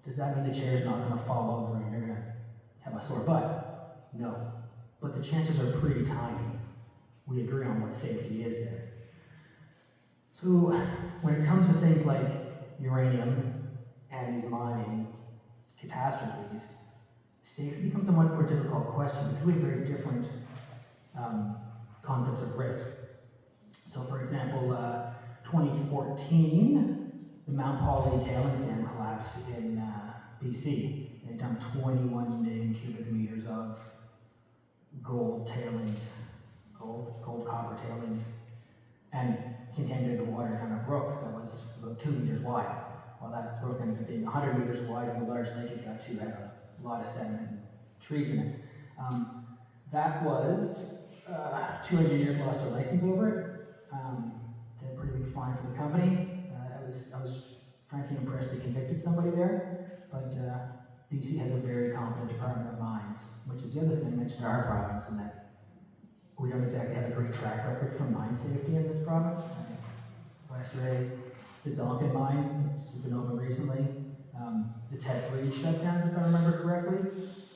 Does that mean the chair is not going to fall over and you're going to have a sore butt? No. But the chances are pretty tiny. We agree on what safety is there. So when it comes to things like uranium and these mining catastrophes, safety becomes a much more difficult question because we have very different concepts of risk. So for example, 2014, the Mount Pauly tailings dam collapsed in BC. It dumped 21 million cubic meters of gold tailings, gold copper tailings, and contaminated water down a brook that was about 2 meters wide. Well, that brook ended up being 100 meters wide, and the large lake it got to had a lot of sediment and trees in it. That was 2 engineers lost their license over it. They had a pretty big fine for the company. I was frankly impressed they convicted somebody there, but BC has a very competent Department of Mines, which is the other thing I mentioned in our province, in that we don't exactly have a great track record for mine safety in this province. Last year, the Donkin mine, which has been open recently, it's had 3 shutdowns, if I remember correctly,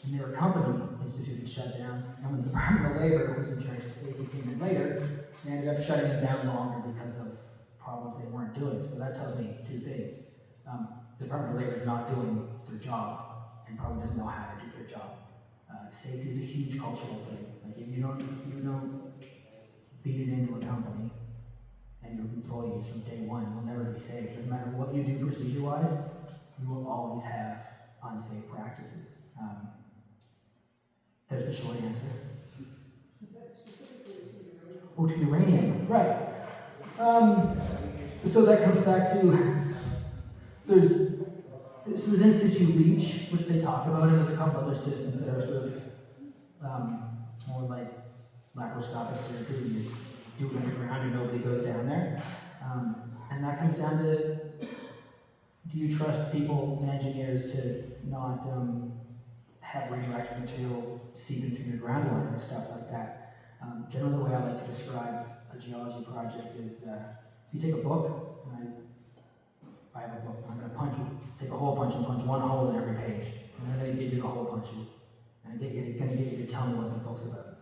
and they were company-instituted shutdowns, and when the Department of Labor, who's in charge of safety, came in later, they ended up shutting them down longer because of problems they weren't doing. So that tells me 2 things. The Department of Labor is not doing their job, and probably doesn't know how to do their job. Safety is a huge cultural thing. Like if you don't beat it into a company and your employees from day one, you'll never be safe. Doesn't matter what you do procedure-wise, you will always have unsafe practices. There's the short answer. To uranium, right. So that comes back to there's in situ leach, which they talk about, and there's a couple other systems that are sort of more like laparoscopic surgery. You do it underground and nobody goes down there. And that comes down to, do you trust people and engineers to not have radioactive material seep into your groundwater and stuff like that? Generally, the way I like to describe a geology project is if you take a book, and I have a book, I'm going to take a hole punch and punch one hole in every page. And then I'm going to give you the hole punches. And I'm going to get you to tell me what the book's about.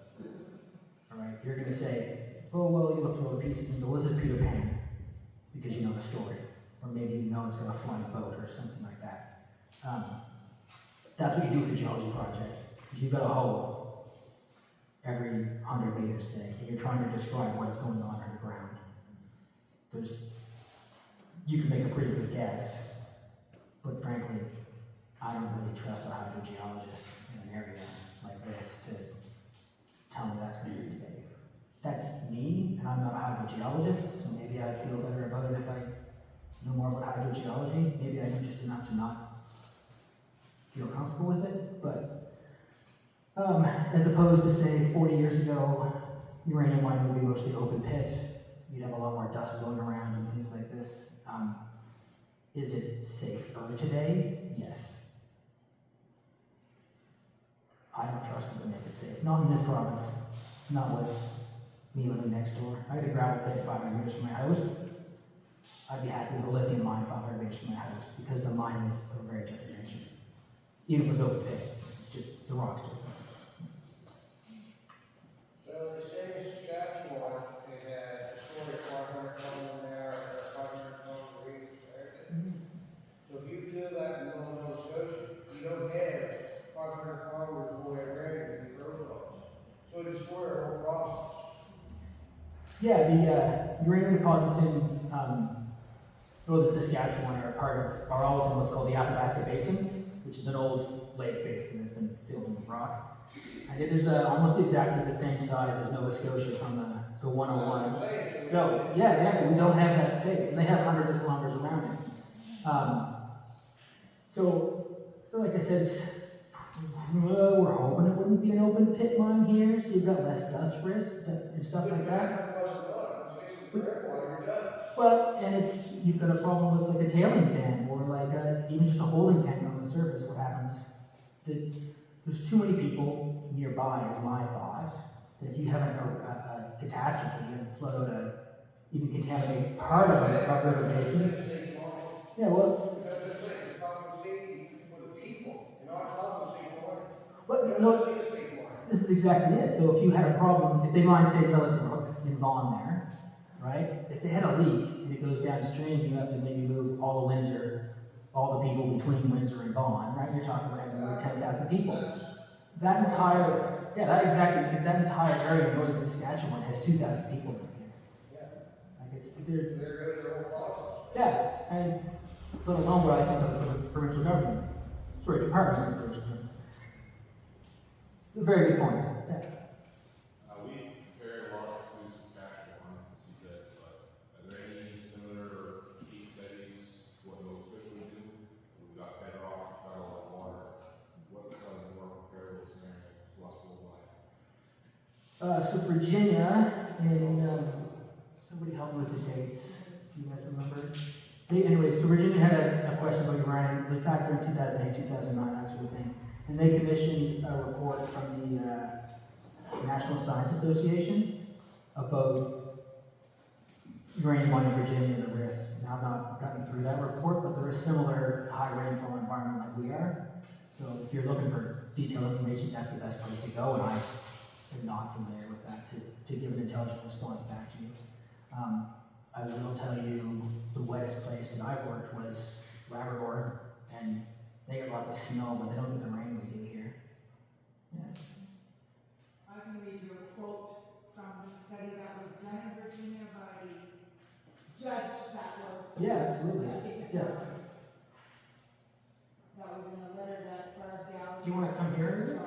All right? You're going to say, oh, well, you look through all the pieces and go, well, this is Peter Pan, because you know the story. Or maybe you know it's got a flying boat or something like that. That's what you do with a geology project. Is you've got a hole every 100 meters, say, and you're trying to describe what's going on underground. You can make a pretty good guess, but frankly, I don't really trust a hydrogeologist in an area like this to tell me that's going to be safe. That's me, and I'm not a hydrogeologist, so maybe I'd feel better about it if I know more about hydrogeology. Maybe I know just enough to not feel comfortable with it, but as opposed to, say, 40 years ago, uranium mining would be mostly open pit. You'd have a lot more dust going around and things like this. Is it safer today? Yes. I don't trust them to make it safe. Not in this province. Not with me living next door. I got a gravel pit 500 meters from my house. I'd be happy with a lithium mine 500 meters from my house because the mine is of a very different nature. Even if it was open pit, it's just the rocks. So the state of Saskatchewan, they had a story 500 tons in there, or 500 tons of radius, right? So if you peel that in Nova Scotia, you don't have 500 kilometers away around these profiles. So it destroyed our whole province. Yeah, the uranium deposits in northern Saskatchewan are all in what's called the Athabasca Basin, which is an old lake basin that's been filled in with rock. And it is almost exactly the same size as Nova Scotia from the 101. So, yeah, exactly, we don't have that space, and they have hundreds of kilometers around it. So, like I said, we're hoping it wouldn't be an open pit mine here, so you've got less dust risk and stuff like that. Well, and you've got a problem with like a tailings dam or like even just a holding tank on the surface. What happens? There's too many people nearby, is my thought. That if you have a catastrophe and flood out even contaminate part of a river basin. Yeah, well. Because it's like the public safety for the people, and not compensate for it. But no, this is exactly it. So if you had a problem, if they mine, say, Village Brook in Vaughan there, right? If they had a leak and it goes downstream, you have to maybe move all of Windsor, all the people between Windsor and Vaughan, right? You're talking about having to move 10,000 people. That entire area in northern Saskatchewan has 2,000 people in here. Like There goes your whole process. yeah, and let alone what I think of the provincial government. Sorry, departments of the provincial government. It's a very good point. Yeah. We compared a lot to Saskatchewan, as he said, but are there any similar case studies to what Nova Scotia would do? We've got bedrock, we've got a lot of water. What's a more comparable scenario to us worldwide? So Virginia, and somebody help me with the dates. Do you guys remember? Anyways, so Virginia had a question about uranium. It was back during 2008, 2009, that sort of thing. And they commissioned a report from the National Science Association about uranium mining in Virginia and the risks. Now, I've not gotten through that report, but they're a similar high rainfall environment like we are. So if you're looking for detailed information, that's the best place to go, and I am not familiar with that to give an intelligent response back to you. I will tell you the wettest place that I've worked was Labrador, and they get lots of snow, but they don't get the rain we do here. Yeah. I can read you a quote from the study that was done in Virginia by the judge that was. Yeah, absolutely. Yeah. That was in the letter that Gal. Do you want to come here?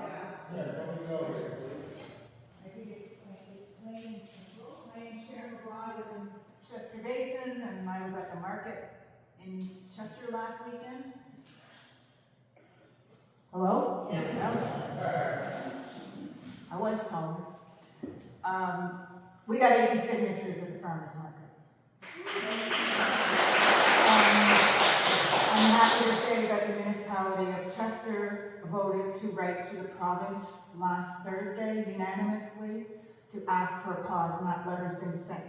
Yeah, don't go here, please. I think it's my name's Sharon McGraw, I live in Chester Basin, and I was at the market in in Chester last weekend? Hello? Yeah. I was taller. We got 80 signatures at the farmer's market. I'm happy to say that the municipality of Chester voted to write to the province last Thursday unanimously to ask for a pause, and that letter's been sent.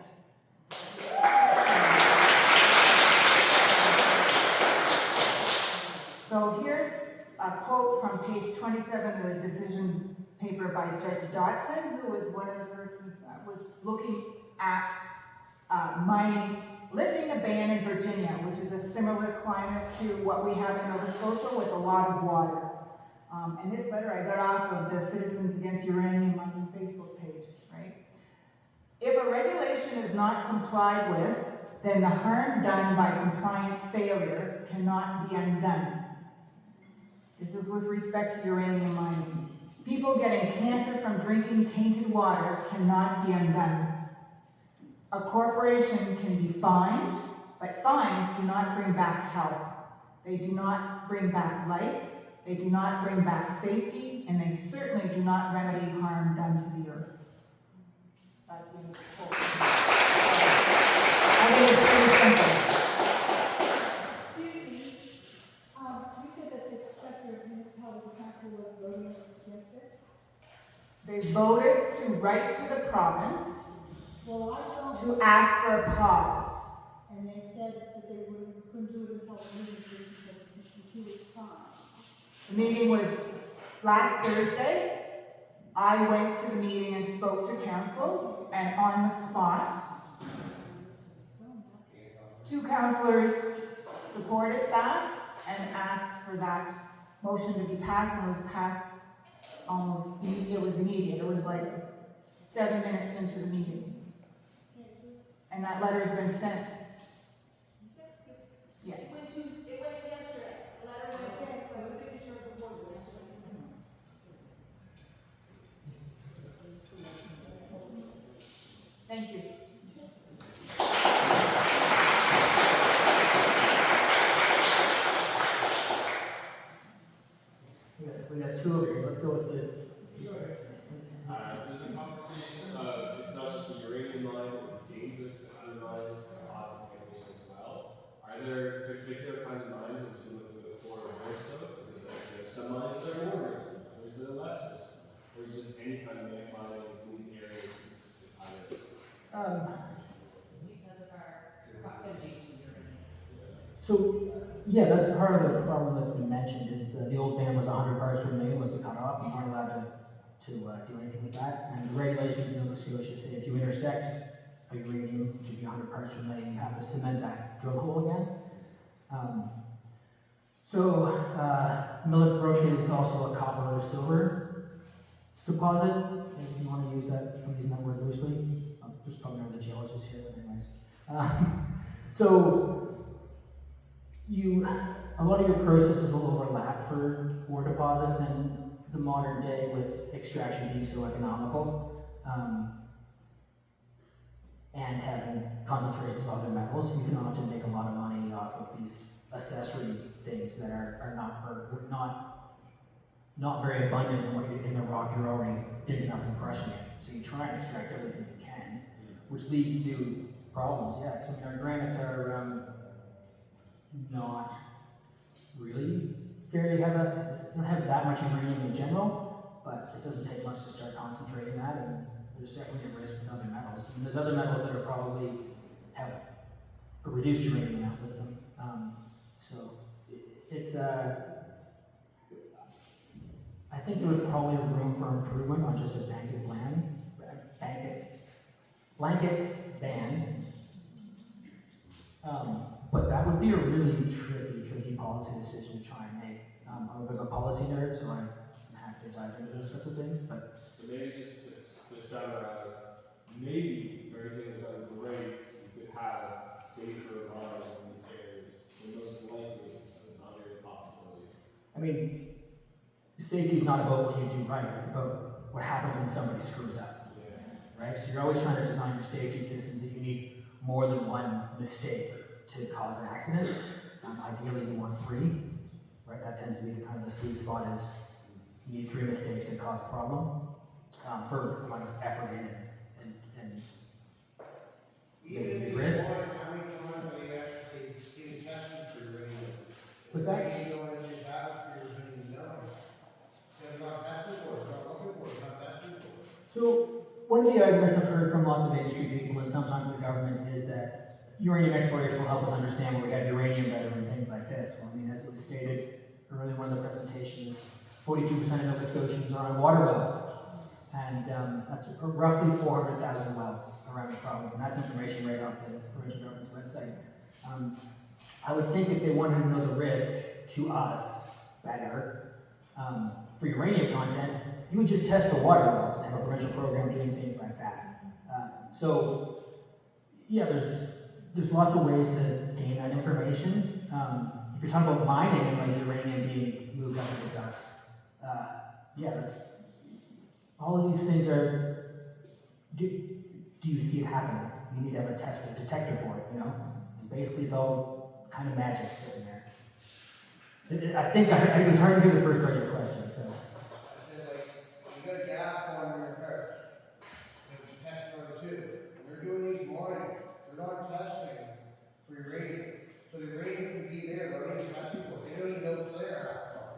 So here's a quote from page 27 of the decisions paper by Judge Dotson, who was one of the persons that was looking at mining, lifting a ban in Virginia, which is a similar climate to what we have in Nova Scotia with a lot of water. And this letter I got off of the Citizens Against Uranium Mining Facebook page, right? If a regulation is not complied with, then the harm done by compliance failure cannot be undone. This is with respect to uranium mining. People getting cancer from drinking tainted water cannot be undone. A corporation can be fined, but fines do not bring back health. They do not bring back life. They do not bring back safety, and they certainly do not remedy harm done to the earth. That's the end of the quote. I think it's pretty simple. Excuse me, you said that the Chester Municipality Council was voting against it? They voted to write to the province Well, I thought, to ask for a pause. and they said that they couldn't do it until the meeting because it's 2 weeks' time. The meeting was last Thursday. I went to the meeting and spoke to council, and on the spot, 2 councillors supported that and asked for that motion to be passed, and it was passed almost, it was immediate. It was like 7 minutes into the meeting. And that letter's been sent. Yeah. It went yesterday, the letter went, by the signature of the board yesterday. Thank you. We got 2 over here. Let's go with the. There's a conversation of it's not just a uranium mine, but dangerous to other mines, causing contamination as well. Are there particular kinds of mines that you look for more so? Because there are some mines that are more risky, others that are less risky, or is just any kind of mining in these areas is high risk? Because of our proximity to uranium. So, yeah, that's part of the problem that's been mentioned is the old ban was 100 parts per million was the cutoff. You weren't allowed to do anything with that. And the regulations in Nova Scotia say if you intersect a uranium, which would be 100 parts per million, you have to cement that drill hole again. Millet Brook is also a copper or silver deposit. If you want to use that, I'm using that word loosely. There's probably no geologists here, but anyways. A lot of your processes will overlap for ore deposits, and the modern day with extraction being so economical, and having concentrations of other metals, you can often make a lot of money off of these accessory things that are not very abundant in the rock you're already digging up and crushing it. So you try and extract everything you can, which leads to problems. Yeah, so our granites are not really fairly don't have that much uranium in general, but it doesn't take much to start concentrating that, and there's definitely a risk with other metals. And there's other metals that are probably have a reduced uranium amount with them. I think there was probably room for improvement on just a blanket ban. But that would be a really tricky policy decision to try and make. I'm a bit of a policy nerd, so I'm happy to dive into those sorts of things. But So maybe just to summarize, maybe everything is done great, we could have safer mines in these areas. And most likely, it's not really a possibility. I mean, safety is not about what you do right, it's about what happens when somebody screws up. Yeah. Right? So you're always trying to design your safety systems that you need more than one mistake to cause an accident. Ideally, you want 3, right? That tends to be the kind of the sweet spot is you need 3 mistakes to cause a problem for a lot of effort in and Even if risk. how many times are you actually getting tested for uranium? With that, You know, in the atmosphere is being done. It's not tested for, it's not looking for, it's not tested for. so one of the arguments I've heard from lots of industry people and sometimes the government is that uranium exploration will help us understand where we have uranium better and things like this. Well, I mean, as it was stated earlier in one of the presentations, 42% of Nova Scotians are on water wells. And that's roughly 400,000 wells around the province, and that's information right off the provincial government's website. I would think if they wanted to know the risk to us better for uranium content, you would just test the water wells and have a provincial program doing things like that. So, yeah, there's lots of ways to gain that information. If you're talking about mining and like uranium being moved up into dust, yeah, that's. All of these things are, do you see it happening? You need to have a detector for it, you know? And basically it's all kind of magic sitting there. I think it was hard to hear the first part of your question, so. I said, like, you got gas going in your cars. It's testing on the tube. They're doing these minings. They're not testing for uranium. So the uranium can be there, but they're not even testing for it. They don't even know it's there half the time.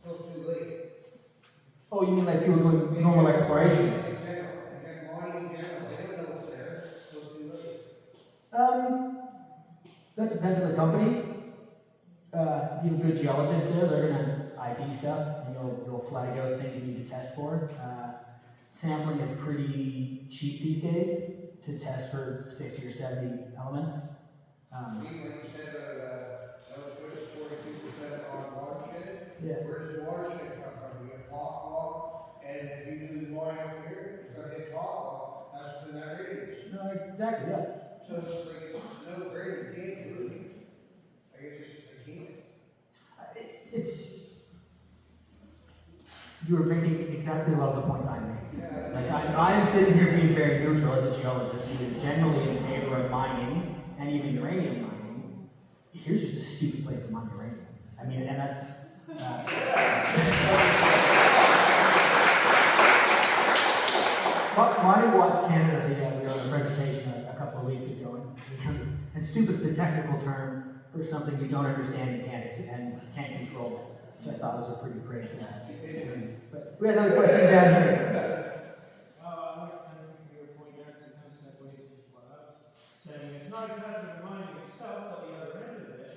Until it's too late. Oh, you mean like people doing normal exploration? In general, mining in general, they don't know what's there, so it's too late. That depends on the company. If you have a good geologist there, they're gonna ID stuff, and you'll flag out things you need to test for. Sampling is pretty cheap these days to test for 60 or 70 elements. Even like you said, Nova Scotia's 42% on watershed. Yeah. Where does watershed come from? You get top block, and if you do the mine up here, it's gonna hit top block, that's within that radius. No, exactly, yeah. So it's like, it's no brainer, you can't do it. I guess it's just, they can't. You were making exactly a lot of the points I made. Yeah. Like I'm sitting here being very neutral as a geologist, who is generally in favor of mining and even uranium mining. Here's just a stupid place to mine uranium. I mean, and that's. Mining Watch Canada, we were on a presentation a couple of weeks ago, and stupid's the technical term for something you don't understand and can't control, which I thought was a pretty great. But we had another question down here. I'd like to thank you for your point there, because it kind of segues into what I was saying. It's not exactly the mining itself, but the other end of it.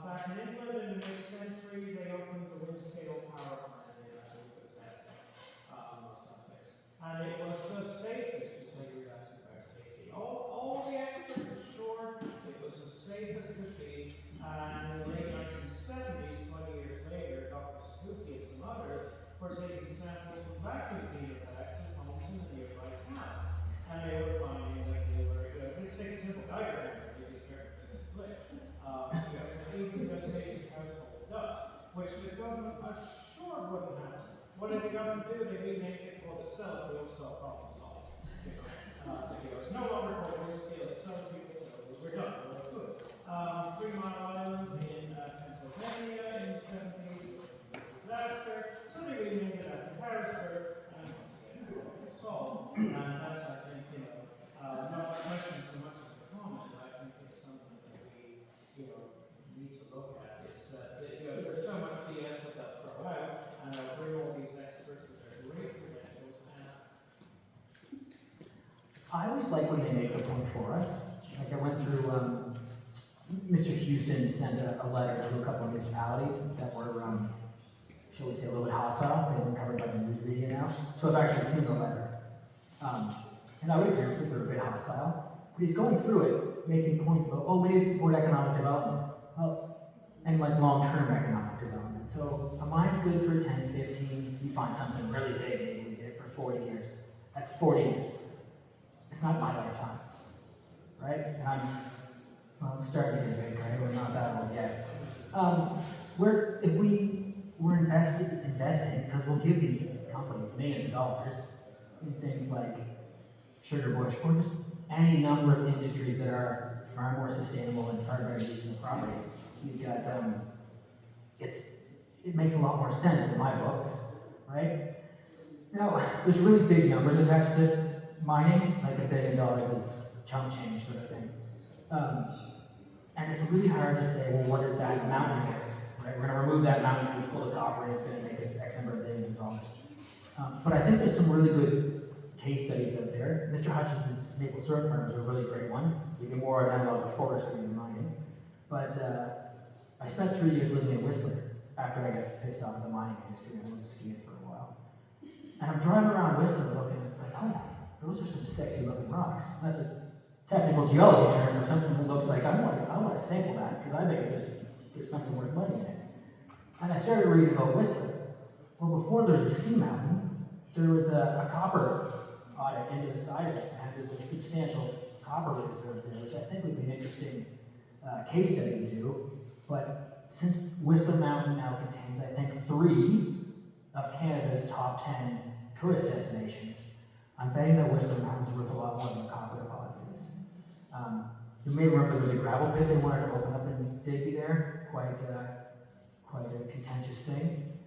Back in England in the mid-century, they opened the wind-scale power plant in, I think it was Essex, or Sussex. And it was the safest, you say you were asking about safety. All the experts are sure it was as safe as could be. And in the late 1970s, 20 years later, Dr. Suzuki and some others were taking samples from vacuum cleaner packs in homes in the nearby town. And they were finding that they were, let's take a simple diagram, maybe it's very split. So even just basic household dust, which the government was sure wouldn't happen. What did the government do? They renamed it called itself, we also problem solved. It's no longer called wind-scale, it's some people said, we're done, we're good. 3 Mile Island in Pennsylvania in the 70s was a disaster. So they renamed it after Harrisburg, and once again, the problem is solved. And that's, I think, not a question so much as a comment. I think it's something that we, need to look at. It's there's so much BS that they'll throw out, and they'll bring all these experts with their great credentials, and I always like when they make the point for us. Like I went through, Mr. Houston sent a letter to a couple of municipalities that were, shall we say, a little bit hostile. They've been covered by the news media now. So I've actually seen the letter. And I would agree with they're a bit hostile. But he's going through it, making points about, we need to support economic development. And like long-term economic development. So a mine's good for 10, 15, you find something really big, maybe we did it for 40 years. That's 40 years. It's not my lifetime, right? And I'm starting to get big, right? We're not that old yet. If we're investing, because we'll give these companies millions of dollars in things like sugar bush, or just any number of industries that are far more sustainable and far better use of the property. You've got, it makes a lot more sense in my book, right? Now, there's really big numbers attached to mining, like $1 billion is chump change sort of thing. And it's really hard to say, well, what is that mountain here? Right? We're going to remove that mountain because it's full of copper and it's going to make us X number of billions of dollars. But I think there's some really good case studies out there. Mr. Hutchinson's maple syrup farm is a really great one. You get more analog forestry than mining. But I spent 3 years living in Whistler after I got pissed off at the mining industry and I went skiing for a while. And I'm driving around Whistler looking, and it's like, oh, those are some sexy looking rocks. That's a technical geology term for something that looks like I want to sample that because I think there's something worth money in it. And I started reading about Whistler. Well, before there was a ski mountain, there was a copper audit into the side of it, and there's a substantial copper reserve there, which I think would be an interesting case study to do. But since Whistler Mountain now contains, I think, 3 of Canada's top 10 tourist destinations, I'm betting that Whistler Mountain's worth a lot more than the copper deposit is. You may remember there was a gravel pit they wanted to open up in Digby there, quite a contentious thing.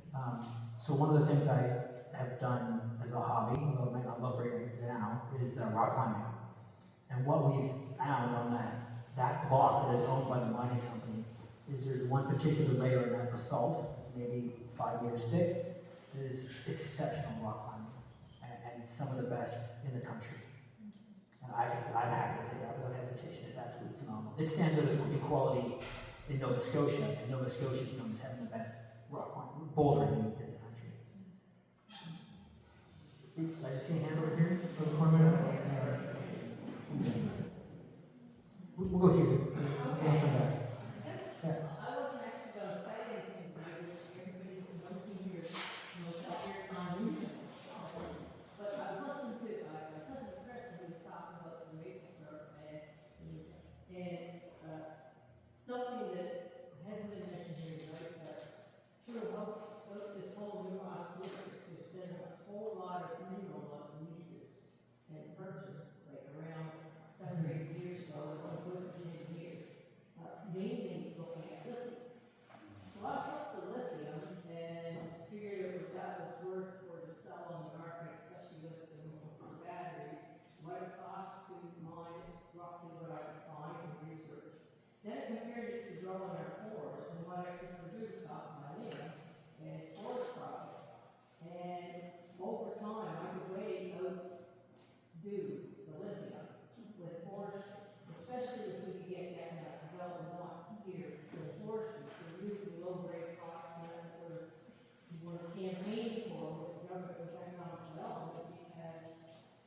So one of the things I have done as a hobby, although I might not love right now, is rock climbing. And what we've found on that block that is owned by the mining company is there's one particular layer of that basalt, it's maybe 5 meters thick, that is exceptional rock climbing, and it's some of the best in the country. And I'm happy to say that without hesitation. It's absolutely phenomenal. It stands out as equality in Nova Scotia, and Nova Scotia is known as having the best rock climbing, bouldering in the country. Did I just see a hand over here? We'll go here. We'll come back. Yeah. I wasn't actually going to say anything, but everybody who knows me here knows how weird my movement is. But I was listening to, I was listening to Chris when he was talking about the maple syrup and something that hasn't been mentioned here tonight, but throughout this whole Nova Scotia, there's been a whole lot of mineral leases and purchased, like around 7 or 8 years ago, and one good for 10 years, mainly looking at lithium. So I took the lithium and figured if that was worth for to sell on the market, especially with the batteries, what it costs to mine it, roughly what I could find and research. Then I compared it to growing our forests and what I could produce off my land as forest products. And over time, I could way outdo the lithium with forestry, especially if we could get that kind of development here in forestry. We're using low-grade products and that's what we're campaigning for with government with economic development because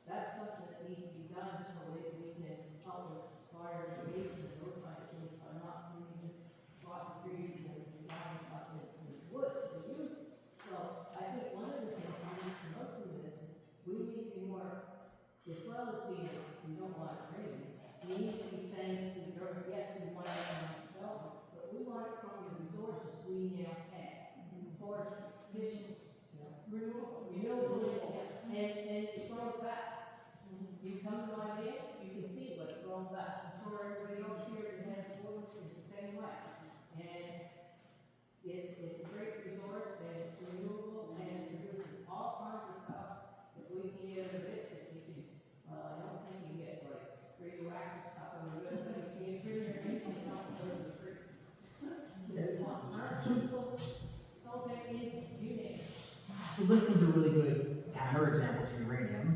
that's something that needs to be done so that we can help with fire mitigation and those kind of things by not using lots of trees and dying stuff in the woods to use it. So I think one of the things we need to know through this is we need to be more, as well as being, we don't want it raining, we need to be saying to the government, yes, we want economic development, but we want it from the resources we now have. Forestry, fishing, renewable, and it grows back. You come to my land, you can see what's grown back. I'm sure everybody else here that has wood is the same way. And it's a great resource and it's renewable and it produces all kinds of stuff that we can get out of it. That you can, I don't think you get like radioactive stuff on the wood, but you can bring your anything else out of the tree. Pharmaceuticals, sulfate, you name it. So lithium's a really good counter example to uranium.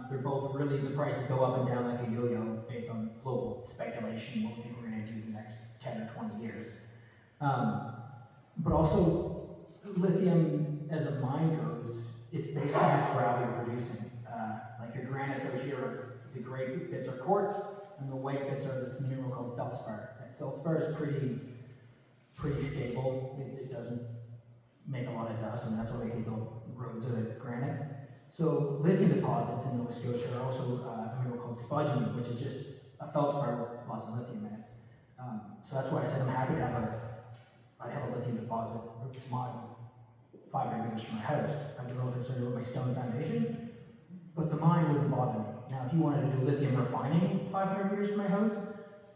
They're both really, the prices go up and down like a yo-yo based on global speculation, what we think we're going to do in the next 10 or 20 years. But also, lithium as a mine goes, it's basically just gravel you're producing. Like your granites over here, the gray bits are quartz, and the white bits are this mineral called feldspar. And feldspar is pretty stable. It doesn't make a lot of dust, and that's why we can build roads out of granite. So lithium deposits in Nova Scotia are also a mineral called spodumene, which is just a feldspar with lots of lithium in it. So that's why I said I'm happy to have I'd have a lithium deposit 500 meters from my house. I'd be a little concerned about my stone foundation, but the mine wouldn't bother me. Now, if you wanted to do lithium refining 500 meters from my house,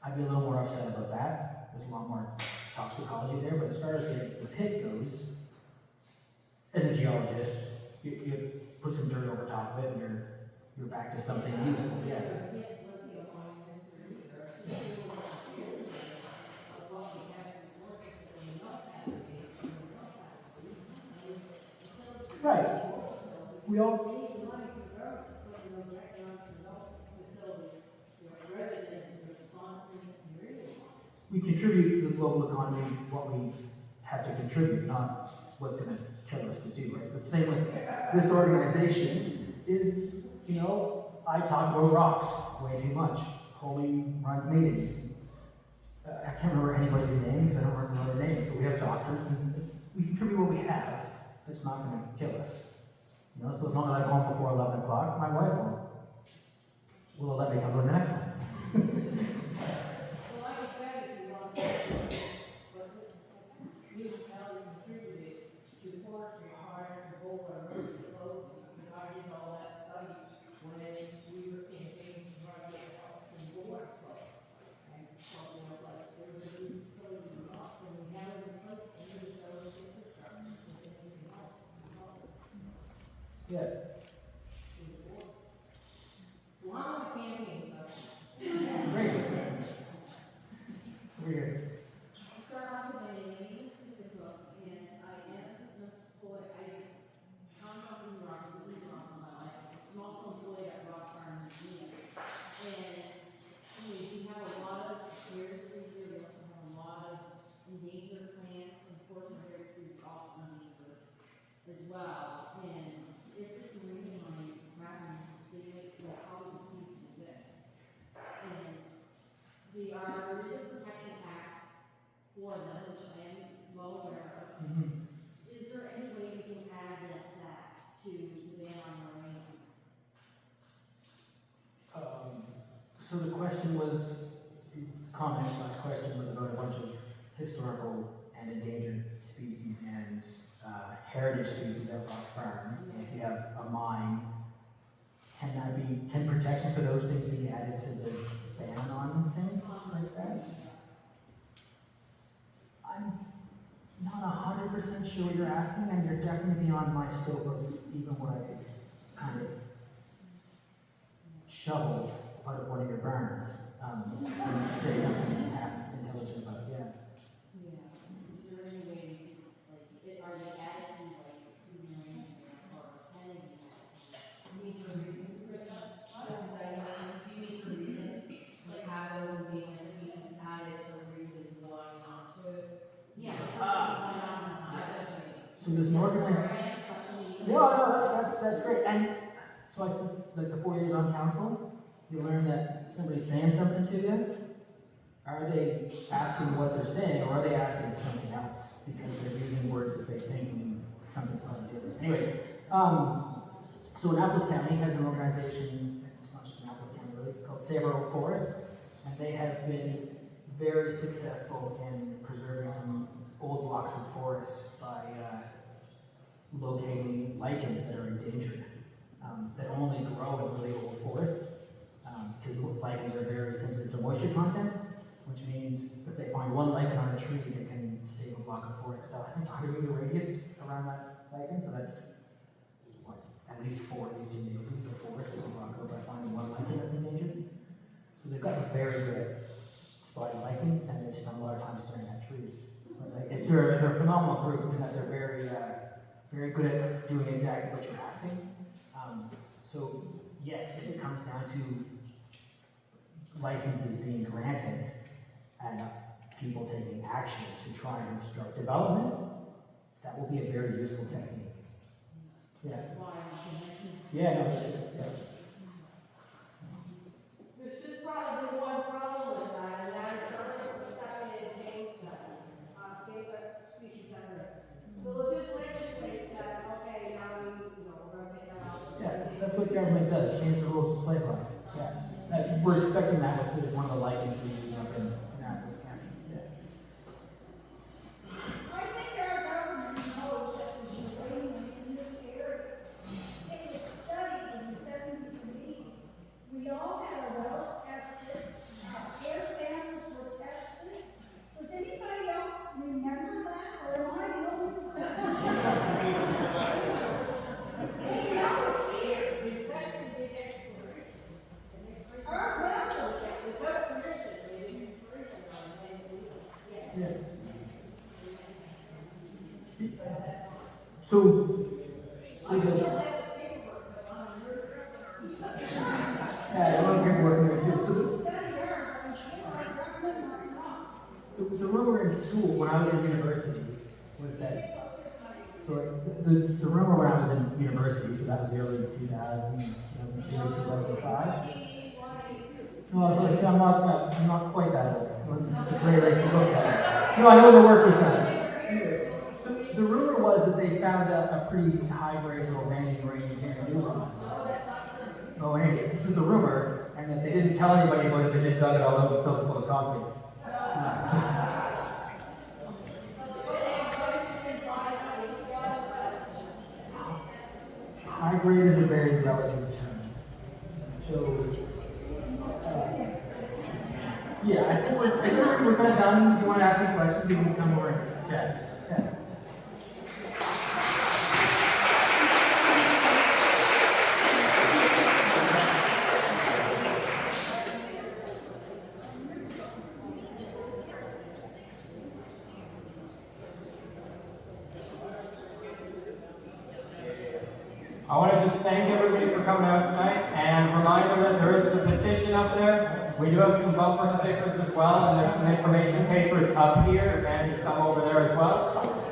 I'd be a little more upset about that. There's a lot more talks to Ecology there, but as far as the pit goes, as a geologist, you put some dirt over top of it and you're back to something useful, yeah. Right. We all. We contribute to the global economy what we have to contribute, not what's going to kill us to do, right? The same with this organization is, you know, I talk about rocks way too much. Holy runs meetings. I can't remember anybody's name because I don't remember their names, but we have doctors and we contribute what we have that's not going to kill us. You know, so as long as I go home before 11 o'clock, my wife will let me come to the next one. Well, I can tell you, if you want to, but this municipality contributed to Port required to hold our emergency closing, because I did all that study when we were campaigning to try to get help from the water flow. And talking about like, there was a new facility in Ross, and we have it in place, and we just got those infrastructure, and anything else. Yeah. Well, I'm on a campaign, but. Great. Over here. Start off with my name is Kristen Cook, and I am a business employee. I'm not from Ross, I've lived in Ross all my life. I'm also employed at Ross Farm Museum. And we have a lot of heritage trees here. We also have a lot of endangered plants, and of course, our heritage trees are also endangered as well. And if this marine mine happens, they will probably cease to exist. And there is a protection act for them, which I am well aware of. Mm-hmm. Is there any way we can add that to the ban on uranium? So the question was, question was about a bunch of historical and endangered species and heritage species at Ross Farm. And if you have a mine, can protection for those things be added to the ban on things like that? I'm not 100% sure what you're asking, and you're definitely beyond my scope of even what I could kind of shovel out of one of your barns. Say something half intelligent about it, yeah. Yeah. Is there any way, like, are they added to, like, uranium or can they be added? You mean for reasons, Krista? Do you mean for reasons? Like, have those endangered species added for reasons why not to? Yeah. Why not? So there's an organization. No, that's great. And so I spent like the 4 years on council. You learn that somebody's saying something to you. Are they asking what they're saying, or are they asking something else because they're using words that they think mean something slightly different? Anyways, so Annapolis County has an organization. It's not just Annapolis County, really, called Sabre Oak Forest, and they have been very successful in preserving some old blocks of forest by locating lichens that are endangered, that only grow in really old forests, because lichens are very sensitive to moisture content, which means if they find one lichen on a tree, they can save a block of forest. So I think 100 meter radius around that lichen, so that's what, at least 4 of these gymnasiums of forest with a block by finding one lichen that's endangered. So they've got a very good spotting lichen, and they spend a lot of time staring at trees. They're a phenomenal group in that they're very good at doing exactly what you're asking. So yes, if it comes down to licenses being granted and people taking action to try and obstruct development, that will be a very useful technique. Yeah. Yeah, no, yeah. There's just probably one problem with that, and that is we're stepping in and change that. Species at risk. So we'll just legislate that, okay, now we're gonna take that out. Yeah, that's what government does, change the rules to play by. Yeah. We're expecting that with one of the lichens we're using up in Annapolis County. Yeah. I think our government knows that there's uranium in this area. It was studied in the 70s and 80s. We all had our wells tested, air samples were tested. Was anybody else So, yeah, a lot of people working there too. So the rumor in school when I was in university was that, so the rumor when I was in university, so that was the early 2000, 2002, 2005. No, I'm not quite that old. It's a great race to look at. No, I know the work was done. Anyway, so the rumor was that they found a pretty high-grade little vanadium uranium here in New Ross. Oh, anyways, this is the rumor, and that they didn't tell anybody about it, they just dug it all out and filled it full of concrete. High grade is a very relative term. So, yeah, I think we're kind of done. If you want to ask me questions, you can come over and chat. Yeah. I want to just thank everybody for coming out tonight and remind them that there is the petition up there. We do have some bumper stickers as well, and there's some information papers up here and some over there as well.